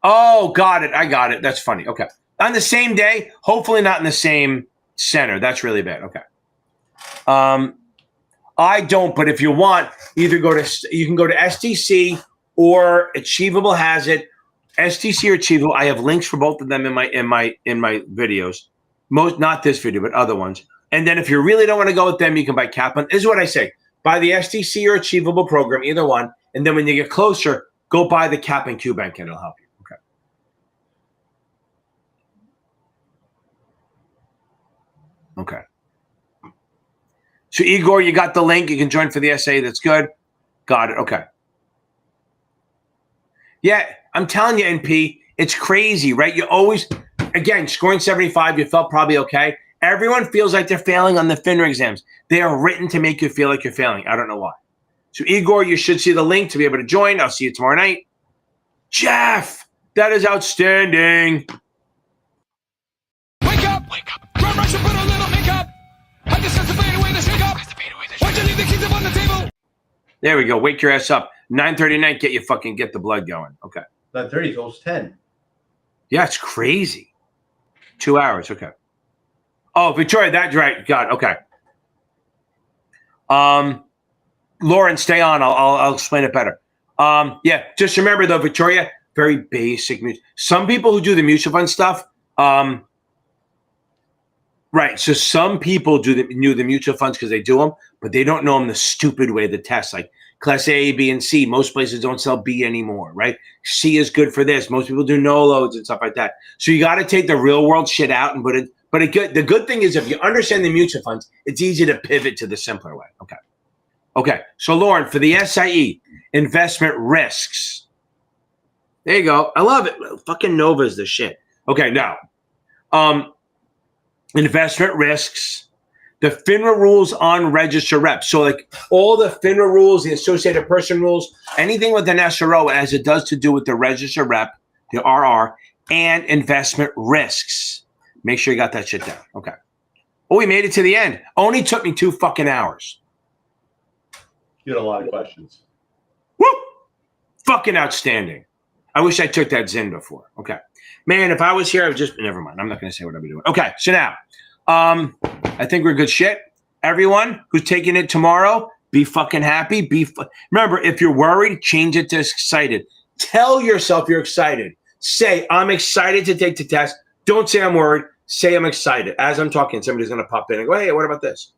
Oh, got it. I got it. That's funny. Okay. On the same day, hopefully not in the same center. That's really bad. Okay. I don't, but if you want, you can go to STC or Achievable has it. STC or Achievable, I have links for both of them in my videos. Not this video, but other ones. And then if you really don't want to go with them, you can buy Kaplan. This is what I say. Buy the STC or Achievable program, either one. And then when you get closer, go buy the Kaplan Q Bank and it'll help you. Okay. Okay. So Igor, you got the link. You can join for the SIE. That's good. Got it. Okay. Yeah, I'm telling you, NP, it's crazy, right? You always, again, scoring 75, you felt probably okay. Everyone feels like they're failing on the FINRA exams. They are written to make you feel like you're failing. I don't know why. So Igor, you should see the link to be able to join. I'll see you tomorrow night. Jeff, that is outstanding. Wake up! Wake up! Run, rush, and put a little makeup. I just have to fade away the shake up. Why'd you leave the keys up on the table? There we go. Wake your ass up. 9:30 night. Get the blood going. Okay. 9:30 is almost 10. Yeah, it's crazy. 2 hours. Okay. Oh, Victoria, that's right. God. Okay. Lauren, stay on. I'll explain it better. Yeah, just remember though, Victoria, very basic. Some people who do the mutual fund stuff, right. So some people knew the mutual funds because they do them, but they don't know them the stupid way, the test, like class A, B, and C. Most places don't sell B anymore, right? C is good for this. Most people do no loads and stuff like that. So you got to take the real world shit out and put it. But the good thing is if you understand the mutual funds, it's easy to pivot to the simpler way. Okay. Okay. So Lauren, for the SIE, investment risks. There you go. I love it. Fucking Nova's the shit. Okay. Now, investment risks, the FINRA rules on registered reps. So like all the FINRA rules, the associated person rules, anything with an SRO as it does to do with the registered rep, the RR, and investment risks. Make sure you got that shit down. Okay. Oh, we made it to the end. Only took me 2 fucking hours. You had a lot of questions. Woo! Fucking outstanding. I wish I took that Zen before. Okay. Man, if I was here, I would just, never mind. I'm not going to say what I'll be doing. Okay. So now, I think we're good shit. Everyone who's taking it tomorrow, be fucking happy. Remember, if you're worried, change it to excited. Tell yourself you're excited. Say, I'm excited to take the test. Don't say I'm worried. Say I'm excited. As I'm talking, somebody's going to pop in and go, hey, what about this?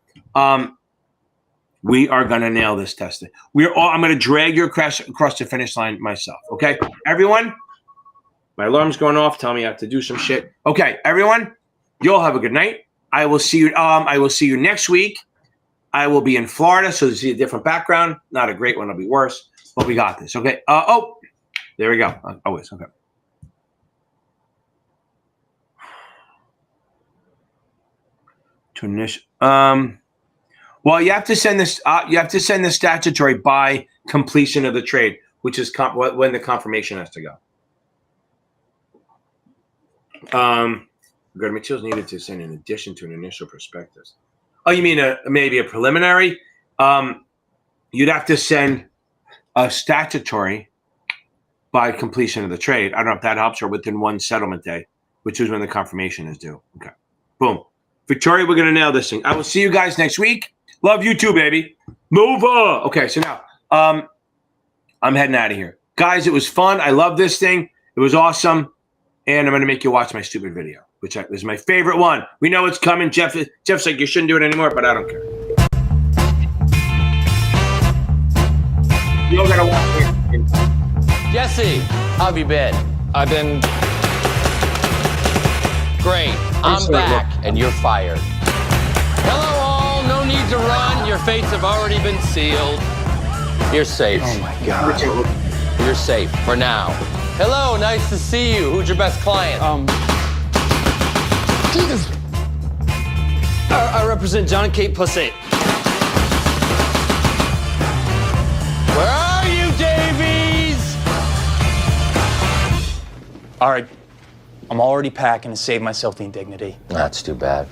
We are going to nail this test. I'm going to drag you across the finish line myself. Okay, everyone? My alarm's going off. Tell me I have to do some shit. Okay, everyone, you all have a good night. I will see you. I will see you next week. I will be in Florida, so this is a different background. Not a great one. It'll be worse, but we got this. Okay. Oh, there we go. Always okay. To initial. Well, you have to send this. You have to send the statutory by completion of the trade, which is when the confirmation has to go. Good materials needed to send in addition to an initial prospectus. Oh, you mean maybe a preliminary? You'd have to send a statutory by completion of the trade. I don't know if that helps, or within one settlement day, which is when the confirmation is due. Okay. Boom. Victoria, we're going to nail this thing. I will see you guys next week. Love you too, baby. Move on. Okay, so now I'm heading out of here. Guys, it was fun. I love this thing. It was awesome. And I'm going to make you watch my stupid video, which is my favorite one. We know it's coming. Jeff's like, you shouldn't do it anymore, but I don't care. You all got to watch it. Jesse, how have you been? I've been great. I'm back, and you're fired. Hello, all. No need to run. Your fates have already been sealed. You're safe. Oh, my God. You're safe for now. Hello, nice to see you. Who's your best client? Jesus. I represent John and Kate Pussett. All right. I'm already packing to save myself the indignity. That's too bad.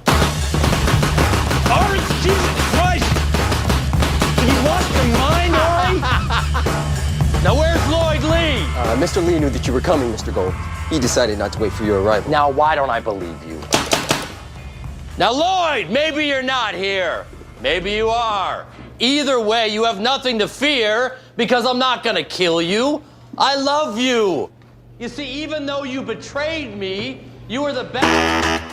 Ari, Jesus Christ! Did you lost your mind, Ari? Now where's Lloyd Lee? Mr. Lee knew that you were coming, Mr. Gold. He decided not to wait for your arrival. Now why don't I believe you? Now Lloyd, maybe you're not here. Maybe you are. Either way, you have nothing to fear because I'm not gonna kill you. I love you. You see, even though you betrayed me, you were the best.